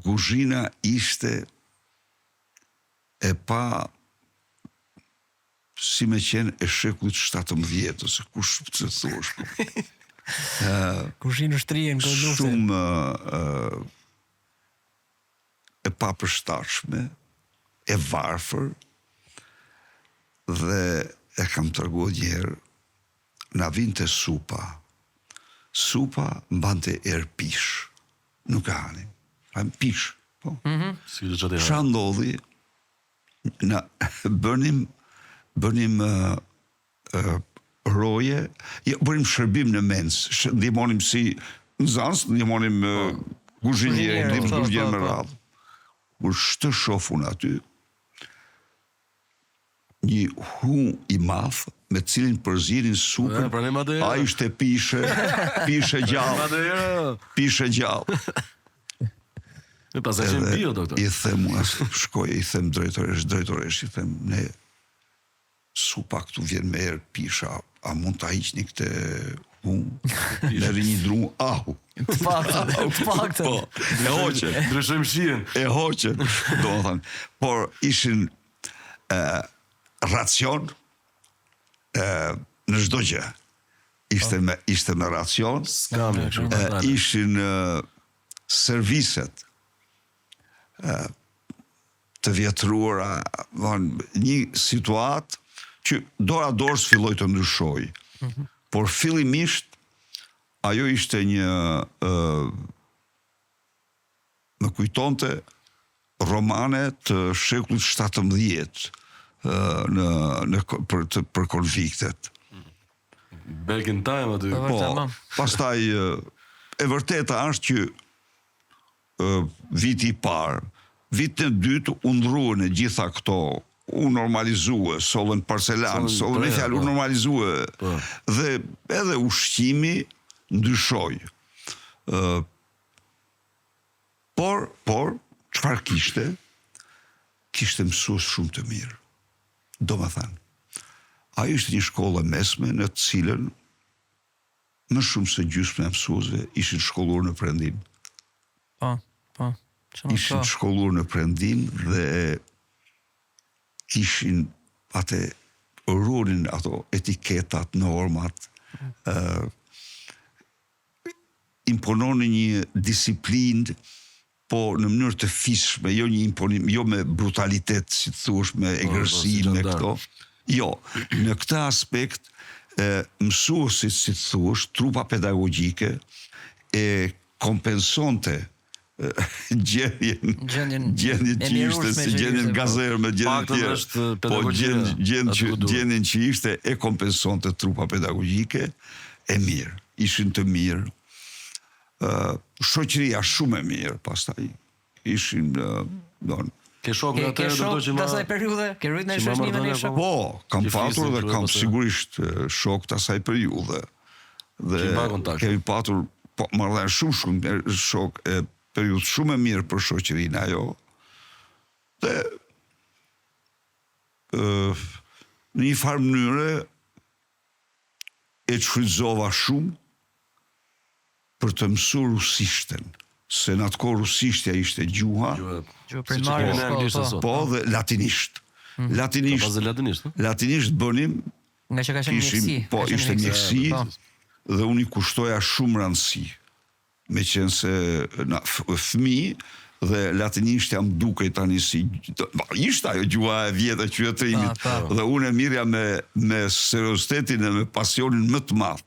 kuzhina ishte e pa si me qenë e shekullit 17, ose kush të thuash. Kuzhinë shtrien këtu shumë e papërshtatshme, e varfër, dhe e kam treguar një herë, na vinte supa. Supa mbante pish. Nuk e hanim. Pish. Po. Ç'a ndodhi? Na bënim roje, bënim shërbim në mens, ndihmonim si nxans, ndihmonim kuzhinier, ndihmonim me radhë. Kur shtë shofun aty, një hu i madh me cilin përzirin supën, a ishte pishe gjallë. Pishe gjallë. E pas e qenë bio, doktor. I them, shkoj, i them drejtoresh, i them, ne supa këtu vjen me erë pisha, a mund ta hiqni këtë hu, me ri një dru, ahu. Të paktën. Po, e hoqe. Ndryshojmë shihen. E hoqe, do më thënë. Por ishin racion në çdo gjë. Ishte me racion, ishin serviset të vjetruara, një situatë që dora dorës filloi të ndryshoj. Por fillimisht ajo ishte një më kujtonte romane të shekullit 17 për konviktet. Back in time aty. Po, pastaj e vërteta është që viti i parë, vitin e dytë u ndruan e gjitha këto, u normalizue, sollën parcelan, sollën me fjalë u normalizue, dhe edhe ushqimi ndryshoi. Por, çfarë kishte? Kishte mësues shumë të mirë. Do më thënë, ajo ishte një shkollë mesme në të cilën më shumë se gjysmë e mësuesve ishin shkolluar në Perëndim. Po. ishin shkolluar në Perëndim dhe kishin atë rolin, ato etiketat, normat, impononin një disiplinë, po në mënyrë të fishme, jo një imponim, jo me brutalitet, si të thuash, me egërsi, me këto. Jo, në këtë aspekt, mësuesit, si të thuash, trupa pedagogjike e kompensonte gjendjen që ishte, si gjendjen gazerme, gjendjen që ishte e kompensonte trupa pedagogjike e mirë, ishin të mirë. Shoqëria shumë e mirë, pastaj ishin Ke shok në atërë do që asaj periudhe? Ke rrit në shoqënime në shok? Po, kam patur dhe kam sigurisht shok të asaj periudhe. Dhe kemi patur marrëdhënie shumë shok e periudhë shumë e mirë për shoqërinë ajo. Dhe në një farë mënyre e shfrytëzova shumë për të mësuar rusishten, se në atë kohë rusishtja ishte gjuha, po dhe latinisht. Latinisht bënim, nga që ka qenë mjekësi. Po, ishte mjekësi, dhe unë i kushtoja shumë rëndësi. Me qenë se fëmijë dhe latinisht jam duke tani si... Ishte ajo gjuha e vjetë e qytetërimit, dhe unë e mirja me seriositetin e me pasionin më të madh.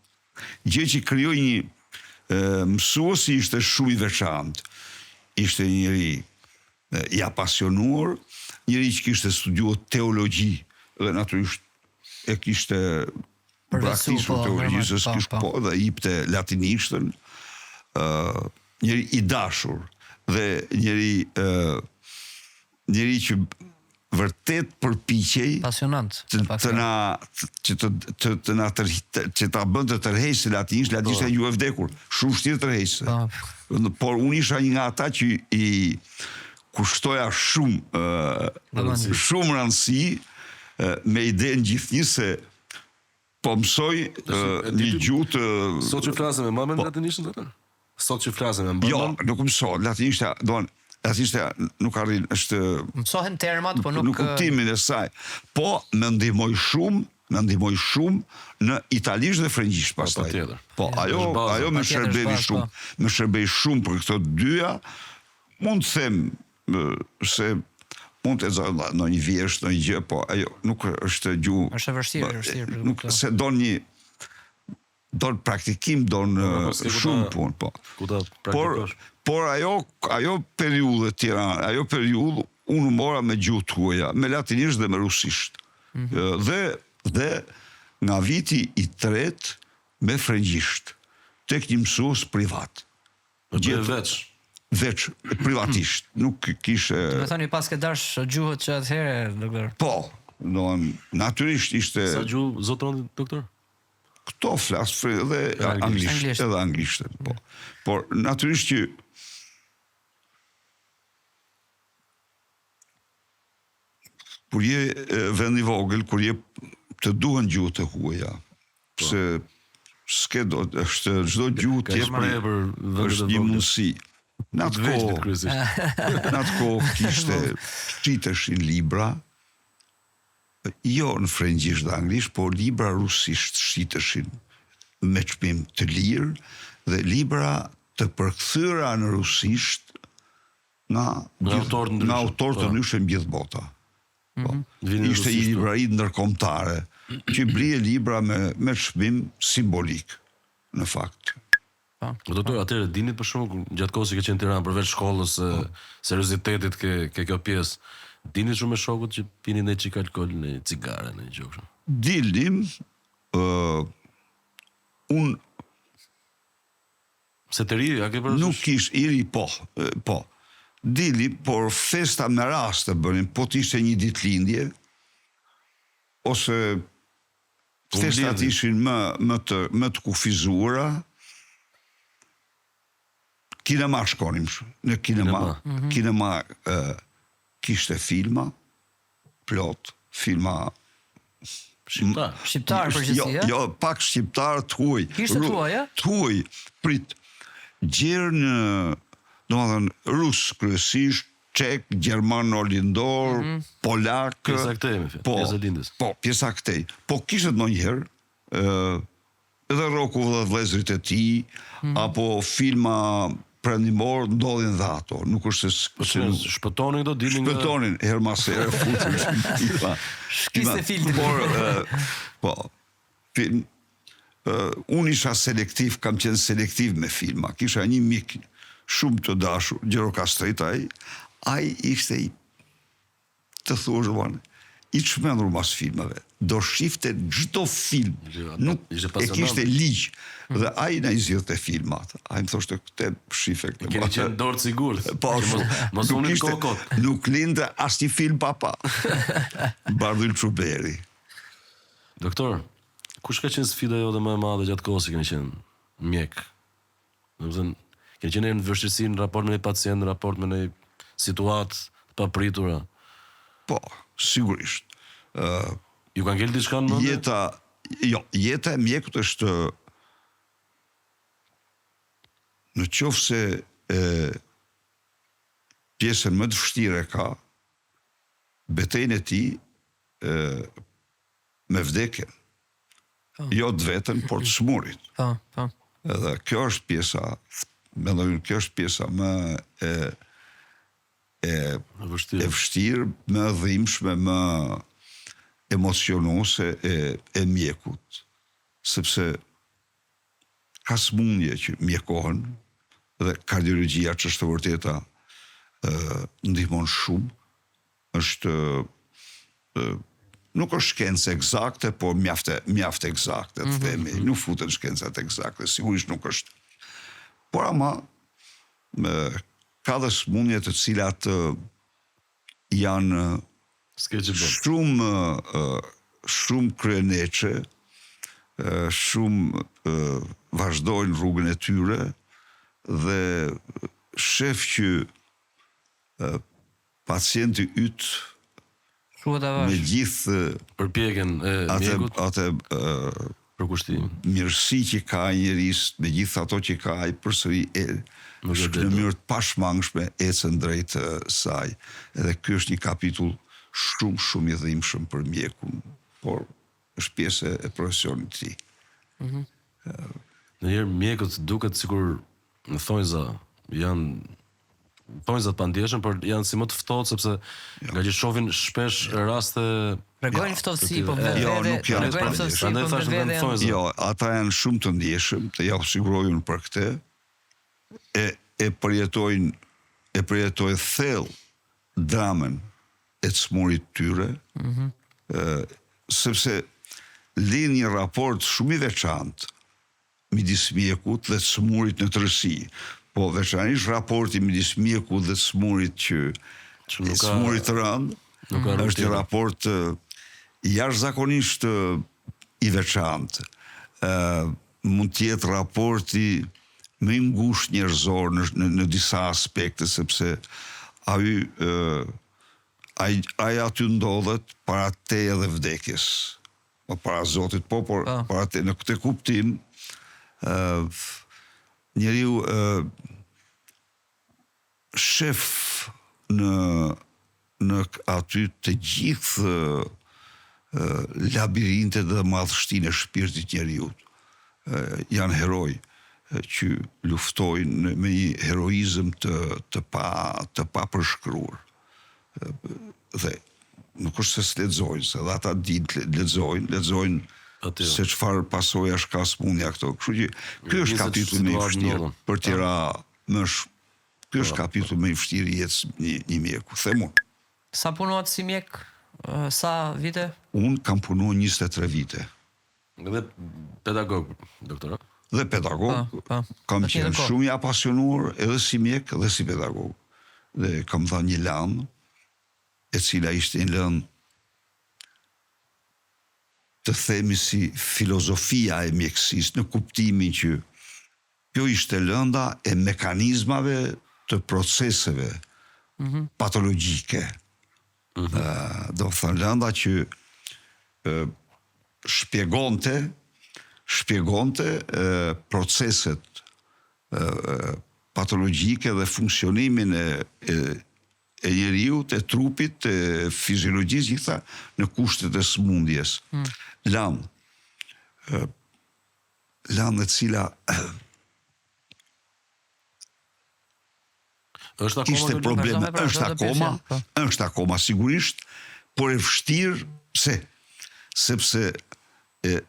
Gjë që krijoi një mësuesi ishte shumë i veçantë. Ishte njëri i apasionuar, njëri që kishte studiuar teologji dhe natyrisht e kishte praktikisur teologjisë, po dhe jipte latinishtën, njëri i dashur dhe njëri që vërtet përpiqej pasionant që ta bënte të tërheqëse latinisht e gjuhë e vdekur, shumë vështirë tërheqëse. Por unë isha një nga ata që i kushtoja shumë rëndësi me idenë gjithnjë se po mësoj një gjuhë të... Sot që flasëm e mamën latinishtën të të? Sot që flasëm e mamën? Jo, nuk mësoj, latinishtja, latinishtja nuk arrin, është... Mësohen termat, po nuk... Nuk kuptimin e saj. Po, më ndihmoj shumë në italisht dhe frëngjisht pastaj. Po, ajo më shërbej shumë për këto dyja, mund të them se mund të zërë në një vjesht, në një gjë, po ajo nuk është gjuhë... është vështirë. Nuk se do një praktikim, do në shumë punë, po. Por ajo periudhë tjera, ajo periudhë unë mora me gjuhë të huaja, me latinisht dhe me rusisht. Dhe nga viti i tret me frëngjisht, tek një mësues privat. Veç, privatisht, nuk kishe... Me thoni pas ke dash gjuhët që atëhere, doktor? Po, natyrisht ishte... Sa gjuhë zotron, doktor? Këto flasë dhe anglisht, edhe anglisht. Por natyrisht që kur je vend i vogël, kur je të duhen gjuhët e huaja, se s'ke do, është çdo gjuhë tjetër është një mundësi. Në atë kohë kishte shiteshin libra, jo në frëngjisht dhe anglisht, por libra rusisht shiteshin me çmim të lirë dhe libra të përkthyera në rusisht nga autorë të ndryshëm gjithë bota. Ishte një librari ndërkombëtare që blije libra me çmim simbolik në fakt. Doktor, atëherë dinit për shumë gjatë kohës që ke qenë në Tiranë, përveç shkollës, seriozitetit ke kjo pjesë, dinit shumë me shokut që pinin një çik alkool, një cigare, një gjë kështu. Dilnim, unë se të ri, a ke përësysh? Nuk ish i ri, po. Dili, por festa me rast të bënim, po t'ishte një ditëlindje, ose festat ishin më të kufizuara, kinema shkonim, në kinema. Kinema kishte filma, plot, filma... Shqiptar përgjithësi, jo, pak shqiptar të huaj. Kishte të huaj, ja? Të huaj, prit, gjerë domethënë rus kryesisht, çek, gjerman olindor, polak, Pjesa këtej, pjesa lindjes. Po, pjesa këtej. Po kishte ndonjëherë edhe Roku dhe vëllezërit e tij, apo filma prandimor ndodhin dhe ato. Nuk është se shpëtonin këto dilin nga shpëtonin her mas here futën shpëtima. Shkiste filtrin. Po, film unë isha selektiv, kam qenë selektiv me filma. Kisha një mik shumë të dashur, Gjero Kastrit, ai ishte të thuash i çmendur mas filmave. Do shifte çdo film. Nuk e kishte ligj. Dhe ai na i zgjidhte filmat. Ai më thoshte këtë shife këtë. Keni qenë dorë të sigurt. Po, mos unë kokot. Nuk linte asnjë film pa. Bardhyl Çuberi. Doktor, kush ka qenë sfida jote më e madhe gjatë kohës që keni qenë mjek? Domethënë, keni qenë në vështirësi në raport me një pacient, në raport me një situatë të papritura? Po, sigurisht. Ju kanë ngel diçka në mendje? Jeta e mjekut është në qoftë se pjesën më të vështirë ka betejën e tij me vdekjen. Jo të vetën, por të smurit. Po. Edhe kjo është pjesa, mendoj kjo është pjesa më e vështirë, më dhimbshme, më emocionuese e mjekut. Sepse ka smundje që mjekohen dhe kardiologjia që është të vërteta ndihmon shumë. Është nuk është shkencë eksakte, por mjaft eksakte, të themi. Nuk futen shkencat eksakte, sigurisht nuk është. Por ama ka dhe smundje të cilat janë shumë kryeneqe, shumë vazhdojnë rrugën e tyre dhe shef që pacienti yt me gjithë përpjekjen e mjekut, atë përkushtimin, mirësi që ka njeris, me gjithë ato që ka ai përsëri në mënyrë të pashmangshme ecën drejt saj. Edhe ky është një kapitull shumë i dhimbshëm për mjekun, por është pjesë e profesionit të tij. Ndonjëherë mjekët duket sikur në thonjza janë thonjza të pandjeshëm, por janë si më të ftohtë sepse nga që shohin shpesh raste regojnë ftofsi, po nuk janë vetë. Jo, ata janë shumë të ndjeshëm, të ja sigurojnë për këtë. E përjetojnë thellë dramën e të smurit tyre, sepse lind një raport shumë i veçantë midis mjekut dhe të smurit në tërësi. Po veçanërisht raporti midis mjekut dhe të smurit që smurit të rënd është një raport jashtëzakonisht i veçantë. Mund të jetë raporti më i ngushtë njerëzor në disa aspekte, sepse ai aty ndodhet para teje dhe vdekjes. Para Zotit, por para te, në këtë kuptim, njeriu shef në aty të gjithë labirintet dhe madhështinë e shpirtit njeriut. Janë heroj që luftojnë me një heroizëm të pa përshkruar. Dhe nuk është se s'lexojnë, se dhe ata dinë lexojnë se çfarë pasojash ka smundja këto. Kështu që ky është kapitulli më i vështirë për tjera ky është kapitulli më i vështirë i jetës një mjeku, them unë. Sa punuat si mjek? Sa vite? Unë kam punuar 23 vite. Dhe pedagog, doktor? Dhe pedagog. Kam qenë shumë i apasionuar edhe si mjek edhe si pedagog. Dhe kam dhënë një lanë e cila ishte një lëndë të themi si filozofia e mjekësisë, në kuptimin që kjo ishte lënda e mekanizmave të proceseve patologjike. Do thënë lënda që shpjegonte proceset patologjike dhe funksionimin e njeriut, e trupit, e fiziologjisë, gjitha në kushtet e sëmundjes. Lanë e cila kishte probleme, është akoma sigurisht, por e vështirë, sepse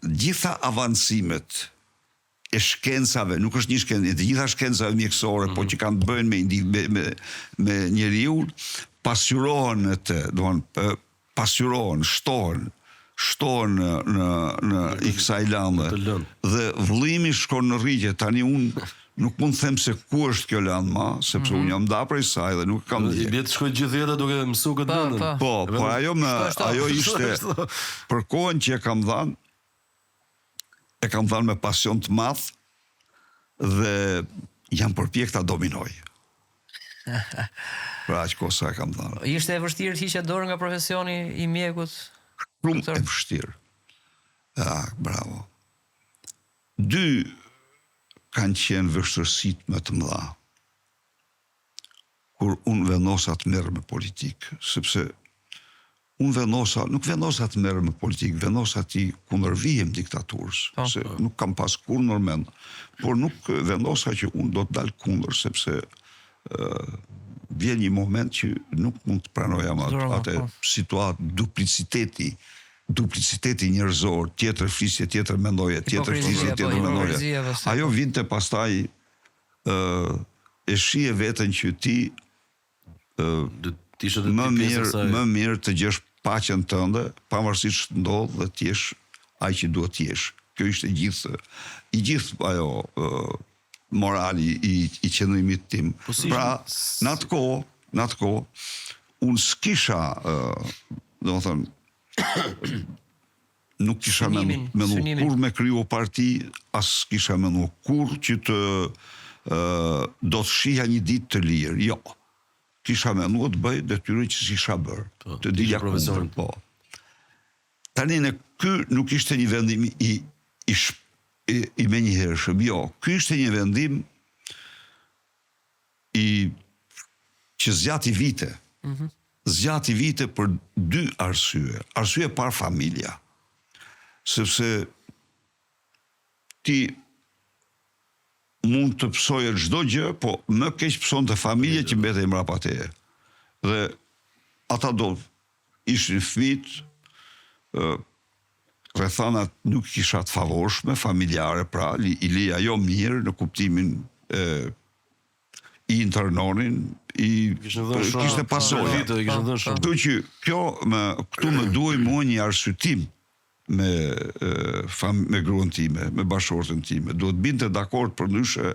gjitha avancimet e shkencave, nuk është një shkencë, të gjitha shkencave mjekësore, po që kanë të bëjnë me njeriu, pasqyrohen pasqyrohen, shtohen në i kësaj lande. Dhe vëllimi shkon në rritje. Tani unë nuk mund të them se ku është kjo landë ma, sepse unë jam da prej saj dhe nuk kam dje. Bjetë shkoj gjithë jeta duke mësu këtë lëndën. Po, ajo ishte për kohën që e kam dhanë me pasion të madh dhe jam përpjek ta dominoj. Pra aq kosa e kam dhanë. Ishte e vështirë të hiqe dorë nga profesioni i mjekut? Shumë e vështirë. Bravo. 2 kanë qenë vështërësit më të mëdha. Kur unë vendosa të merr me politikë, sepse unë nuk vendosa të merr me politikë, vendosa të kundërvijem diktaturës, se nuk kam pas kur nërmen, por nuk vendosa që unë do të dalë kundër, sepse vjen një moment që nuk mund të pranoja atë situatë, dupliciteti njerëzor, tjetër flisje, tjetër mendoje, tjetër flisje, tjetër mendoje. Ajo vinte pastaj e shije veten që ti më mirë të gjesh paqen tënde, pavarësisht ç'të ndodh dhe të jesh ai që duhet të jesh. Kjo ishte i gjithë ajo morali i qëndrimit tim. Pra, në atë kohë, unë s'kisha, domethënë, nuk kisha menu kur me kriju parti, as kisha menu kur që do të shija një ditë të lirë. Jo. Kisha menu të bëj detyrën që s'isha bërë. Të dilja kundër. Po. Tani në ky nuk ishte një vendim i menjëhershëm. Jo, ky ishte një vendim që zgjati vite. Zgjati vite për 2 arsye. Arsye parë familja. Sepse ti mund të pësoje çdo gjë, po më keq pëson të familje që mbetej mbrapa teje. Dhe ata ishin fëmijë, rrethanat nuk kisha të favorshme, familjare, pra i lija jo mirë në kuptimin i internonin, kishte pasojë. Kështu që këtu më duhej mua një arsyetim me gruan time, me bashkëshorten time. Duhet binte dakord, përndryshe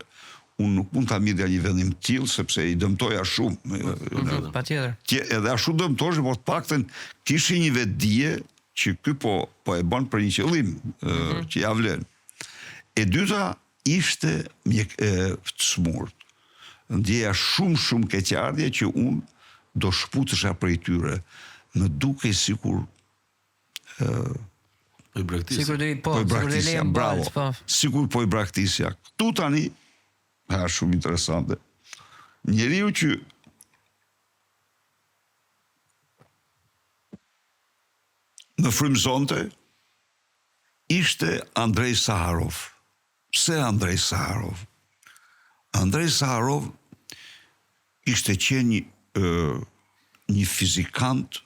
unë nuk mund ta mirja një vendim të tillë sepse i dëmtoja shumë. Patjetër. Edhe ashtu dëmtosh, por të paktën kishin një vetdije që ky po e bën për një qëllim që ja vlen. E dyta ishte të smurt. Ndjeja shumë keqardhje që unë do shputesha prej tyre. Më dukej sikur po i braktisja, bravo. Sikur po i braktisja. Këtu tani, shumë interesante, njeriu që më frymëzonte ishte Andrej Saharov. Pse Andrej Saharov? Andrej Saharov ishte qenë një fizikant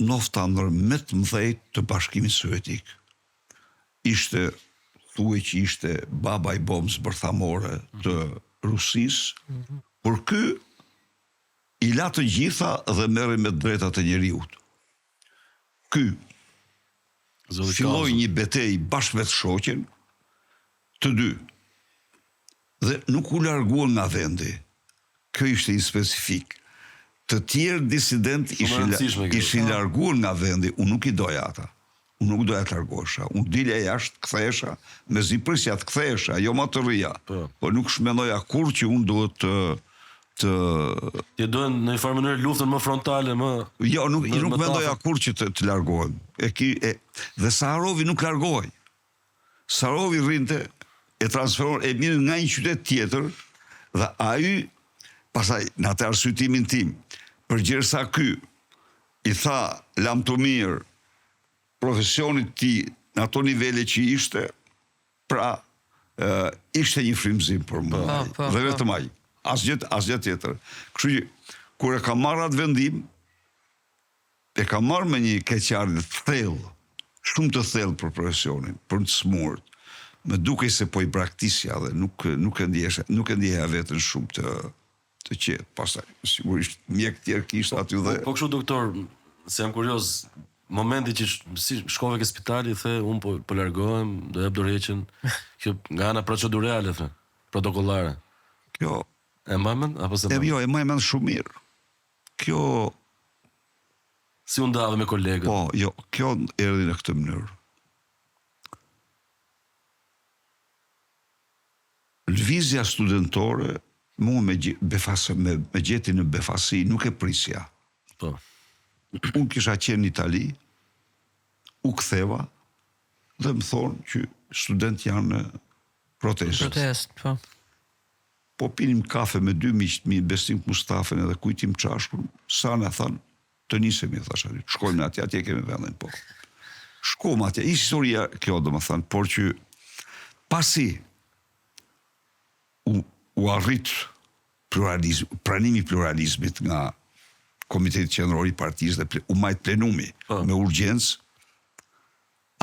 nofta ndër më të mëdhenj të Bashkimit Sovjetik. Thuaj që ishte baba i bombës bërthamore të Rusisë, por ky i la të gjitha dhe merri me drejtat e njeriut. Ky filloi një betejë bashkë me shoqen, të dy, dhe nuk u larguan nga vendi. Kjo ishte një specifik. Të tjerë disident ishin larguar nga vendi, unë nuk i doja ata. Unë nuk doja të largohesha. Unë dilja jashtë, kthehesha, me ziprisja të kthehesha, jo më të rria. Po nuk shmendoja kur që unë duhet të... Ti dohen në një farë mënyrë luftën më frontale, më... Jo, nuk mendoja kur që të largohen. Dhe Saharovi nuk largohej. Saharovi rrinte, e transferon, e mirë nga një qytet tjetër, Dhe ai, pasaj, në atë arsyetimin tim, përgjërsa ky, i tha, lam të mirë, profesionit ti, në ato nivele që ishte, pra, ishte një frymëzim për më. Dhe vetëm ai. Asgjë tjetër. Kështu që, kur e ka marrë atë vendim, e ka marrë me një keqardhje të thellë, shumë të thellë për profesionin, për të smurt, me duke se po i praktisja dhe nuk e ndjeha vetën shumë të qetë. Pastaj, sigurisht, mjek tjerë kishtë aty dhe... Po kështu, doktor, se jam kurioz, momenti që shkove ke spitali, the, unë po largohem, do jep dorëheqjen, kjo nga ana procedurale, the, protokollare. Kjo... E mbajmën, apo se mbajmën? Jo, e mbajmën shumë mirë. Kjo... Si unë ndave me kolegët? Po, jo, kjo erdhi në këtë mënyrë. Lëvizja studentore, mu me gjeti në befasi, nuk e prisja. Po. Unë kisha qenë në Itali, u ktheva, dhe më thonë që student janë në protest. Protest, po. Po pinim kafe me 2 miqtë mi, Besnik Mustafen edhe Kujtim Çashkun, sa në thanë, të nisemi, thasha, shkojmë në atje kemi vendin, po. Shkojmë atje, historia kjo, do më thanë, por që pasi u arrit pranimi pluralizmit nga Komiteti Qendror i Partisë dhe u majt plenumi me urgjencë,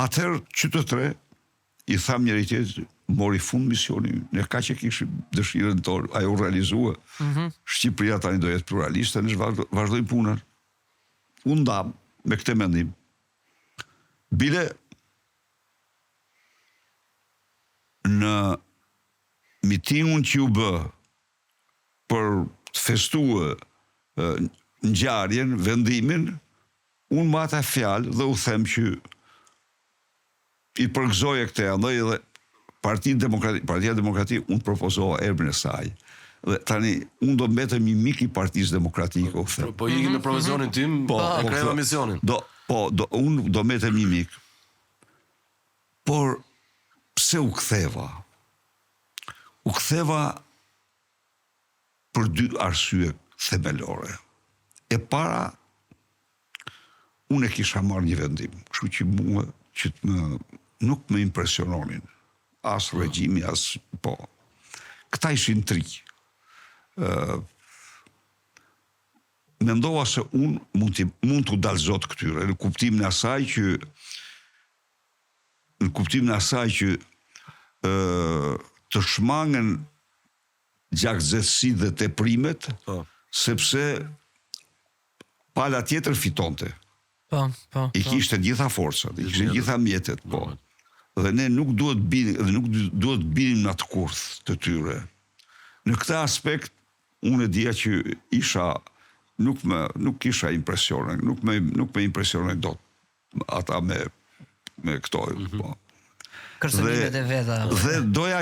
atëherë që të tre, i tham njëri tjetrit, mori fund misioni, ne ka që kishim dëshirën tonë, ajo realizua, Shqipëria tani do jetë pluraliste, ne vazhdojmë punën. Unë ndam me këtë mendim. Bile në mitingun që u bë për të festuar ngjarjen, vendimin, unë mata fjalë dhe u them që i përgëzoje këtë andaj dhe Partia Demokratike unë propozoha emrin e saj. Dhe tani, unë do mbetem një mik i Partisë Demokratike, u them. Po ikim në profesionin tim, e kreva misionin. Unë do mbetem një mik. Por, pse u ktheva? U ktheva për 2 arsye themelore. E para, unë e kisha marrë një vendim, kështu që mua që nuk më impresiononin, as regjimi, as po. Këta ishin 3. Mendova se unë mund të dalzot këtyre, në kuptimin asaj që të shmangen gjakzësi dhe teprimet, sepse pala tjetër fitonte. I kishte gjitha forcat, i kishte gjitha mjetet, po. Dhe ne nuk duhet binim në atë kurth të tyre. Në këta aspekt, unë e dija që nuk isha impresionen, nuk me impresionen do ata me këto. Kërcënimet e veta. Dhe doja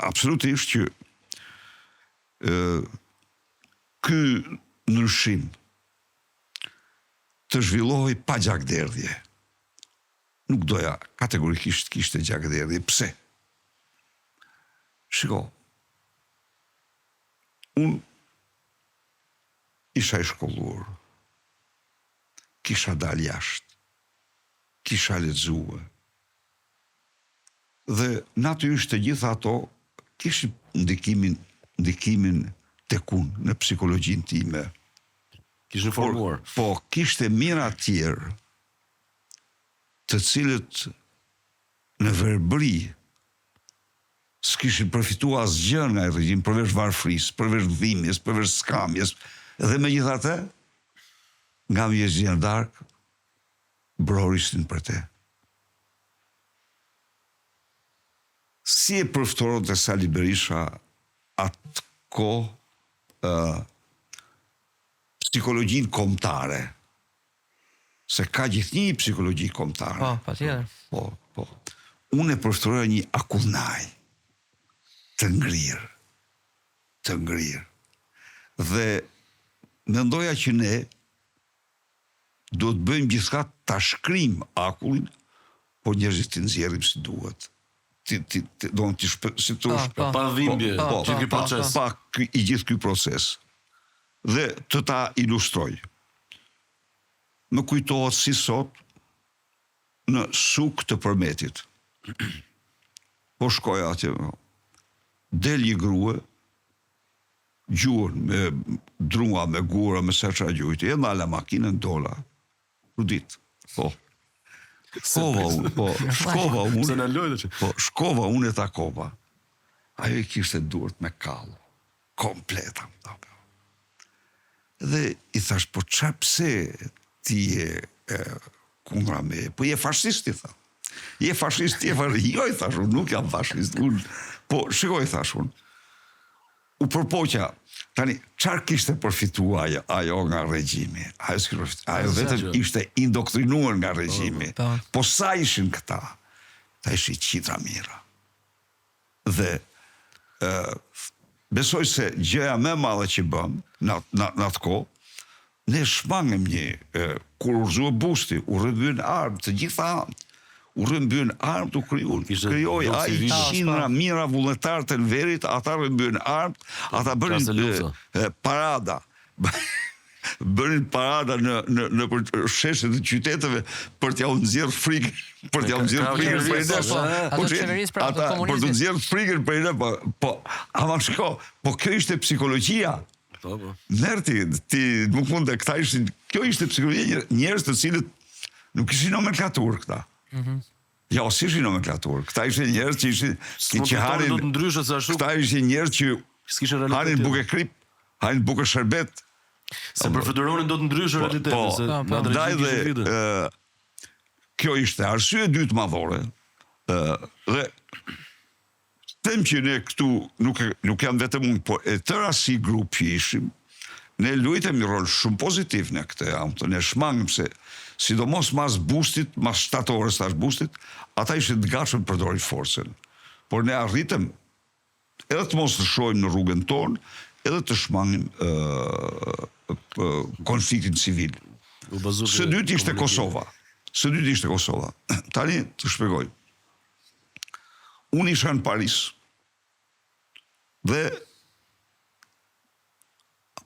absolutisht që ky ndryshim të zhvillohej pa gjakderdhje. Nuk doja kategorikisht kishte gjakderdhje. Pse? Shiko, unë isha i shkolluar, kisha dal jashtë, kisha lexuar, dhe natyrisht të gjitha ato kishin ndikimin tek unë në psikologjinë time. Kishin formuar. Po, kishte mira tjerë të cilët në verbëri s'kishin përfituar asgjë nga ai regjim, përveç varfrisë, përveç dhimbjes, përveç skamjes, dhe megjithatë nga mjeshtria darkë brorisnin për te. Si e përftoronte Sali Berisha atë kohë psikologjinë kombëtare, se ka gjithnjë psikologji kombëtare. Po, patjetër. Po. Unë e përfturoja një akullnaj të ngrirë. Dhe mendoja që ne do të bëjmë gjithçka ta shkrim akullin, po njerëzit të nxjerrim si duhet. pa dhimbje, që ky proces. Pa i gjithë ky proces. Dhe të ta ilustroj. Më kujtohet si sot në suk të Përmetit. Po shkoja atje, del një grue, gjuhën, me drua, me gura, me seqa gjujti, e nala makinën dola, rudit, po. Shkova unë e takova. Ajo I kishte duart me kallë, kompleta. Dhe I thash, po pse ti je kundra me, po je fashist, I tha. Je fashist, jo, I thash, unë nuk jam fashist, po shikoj, thash unë. U përpoqja, tani, qarë kishte përfitua ajo nga regjimi? Ajo vetëm ishte indoktrinuar nga regjimi. Po sa ishin këta? Ta ishi qitra mira. Dhe besoj se gjëja me madhe që bëm, në atë kohë, ne shmangëm kur urzua busti, u rëmbyen armë të gjitha anë. U rëmbyen armë të kryoj, a I qindra mira vullnetarë të Enverit, ata rëmbyen armë, ata bërin parada. Bërin parada në sheshe të qyteteve për t'ja nxjerrë frikën, për t'ja nxjerrë frikën për të nxjerrë frikën për ne, po, ama shko, po kjo ishte psikologjia. Nerti, ti nuk mund të këta ishin, kjo ishte psikologjia njerëz të cilët nuk ishin nomenklatur këta. Ja, si ishin nomenklatur. Këta ishin njerëz që ishin që harin, këta ishin njerëz që harin buke krip, harin buke shërbet. Se përfituronin do të ndryshë realitetin. Ndaj dhe kjo ishte arsye dytë madhore. Dhe them që ne këtu nuk jam vetëm unë, po e tëra si grup që ishim, ne luajtëm një rol shumë pozitiv në këtë amt, ne shmangëm se sidomos mas bustit, mas shtatorës tash bustit, ata ishin të gatshëm përdorin forcën. Por ne arritëm edhe të mos të shohim në rrugën tonë, edhe të shmangim konfliktin civil. Së dytë ishte Kosova. Tani të shpjegoj. Unë isha në Paris dhe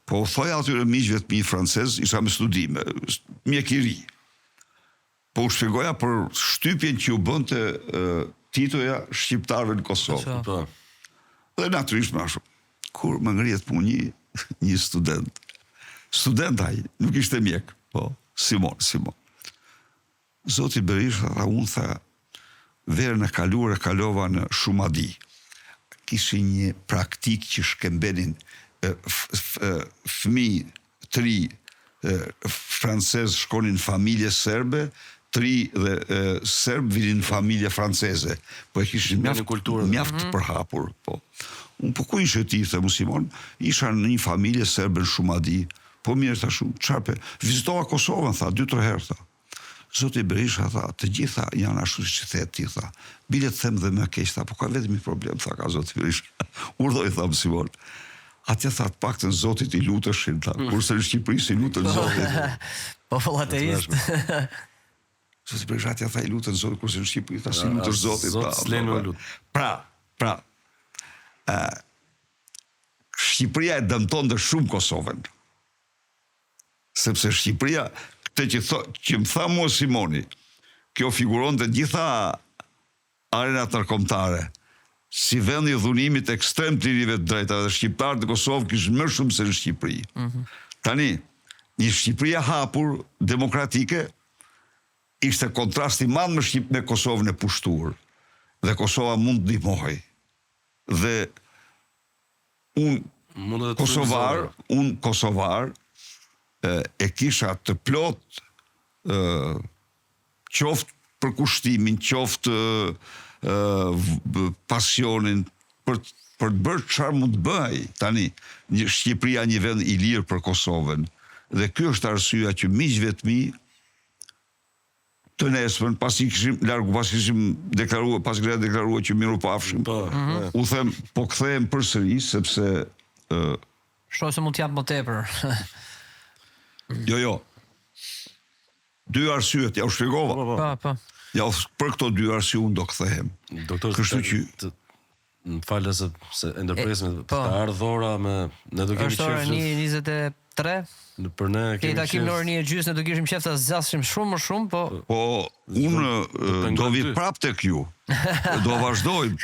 po thoja atyre miqve të mi francez, isha me studime, mjekiri. Po u shpjegoja për shtypjen që u bënte Titoja shqiptarëve në Kosovë. Dhe natyrisht më ashtu, kur më ngrihet punë një student. Student ai, nuk ishte mjek, po, Simon. Zoti Berisha, unë tha, verën e kaluar e kalova në Shumadi. Kishin një praktik që shkembenin fëmijë, 3 francez shkonin familje serbe, 3 dhe serb vinin familje franceze. Po e kishin mjaft përhapur, po. Unë po ku ishe ti, thëmu Simon, isha në një familje serbe në Shumadi, po mirë tha shumë, qarpe, vizitova Kosovën, tha, 2-3 herë, tha. Zoti Berisha, tha, të gjitha janë ashtu që thetë ti, tha, bilet them dhe me keq, tha, po ka vetëm një problem, tha, ka Zoti Berisha. Urdhoi, tha, Simon. Atje, tha, të paktën Zotit I luteshin, tha, kurse në Shqipëri si lutën Zotit. Po ateist. Zoti Berisha, atje, tha, I lutën Zotit, kurse në Shqipëri, tha, si lutën Zotit. Pra, Shqipëria e dëmton dhe shumë Kosovën. Sepse Shqipëria, këtë që më tha mua Simoni, kjo figuron të gjitha arenat nërkombëtare, si vendi I dhunimit ekstrem të lirive të drejta dhe shqiptarët e Kosovë kishin më shumë se në Shqipëri. Tani, një Shqipëria hapur, demokratike, ishte kontrast I madh me Kosovën e pushtuar. Dhe Kosova mund të ndihmoj. Dhe unë Kosovar e kisha të plot qoftë për kushtimin, qoftë pasionin për të bërë çfarë mund të bëj. Tani, Shqipëria një vend I lirë për Kosovën. Dhe ky është arsyeja që miqve të mi të nesërmen, pasi kishim deklaruar që miru pafshim, u them, po kthehem përsëri, sepse Shoh se mund t'jap më tepër. Jo. dy arsyet, ja u shpjegova. Po. Ja, për këto dy arsye unë do kthehem. Doktor, kështu që më falë se e ndërpresim të ardhora me ne do kemi qef. Është ora 1:23. Për ne kemi takim në orën 1:30, ne do kishim qef ta zgjasshim shumë më shumë, po. Po unë do vi prapë tek ju. Do vazhdojmë.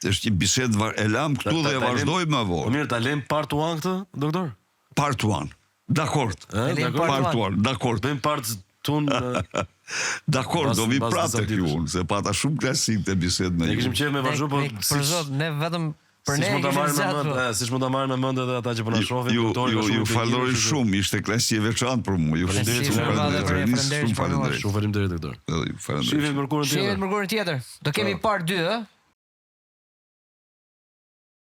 Është një bisedë e lam këtu dhe e vazhdojmë më vonë. Po mirë, ta lëm part 1 këtë, doktor? Part 1. Dakord. Part 1. Dakord. Bëjmë part tun. Dakord, do vi prapë tek ju, se pata shumë klasik të bisedë me ju. Ne kishim qef me vazhdo, po për zot, ne vetëm për ne siç mund ta marrim me mend edhe ata që po na shohin, doktori. Ju falenderoj shumë, ishte klasi e veçantë për mua. Ju falenderoj. Shumë faleminderit, doktor. Ju falenderoj. Shihemi mërkurën tjetër. Do kemi part 2, ë?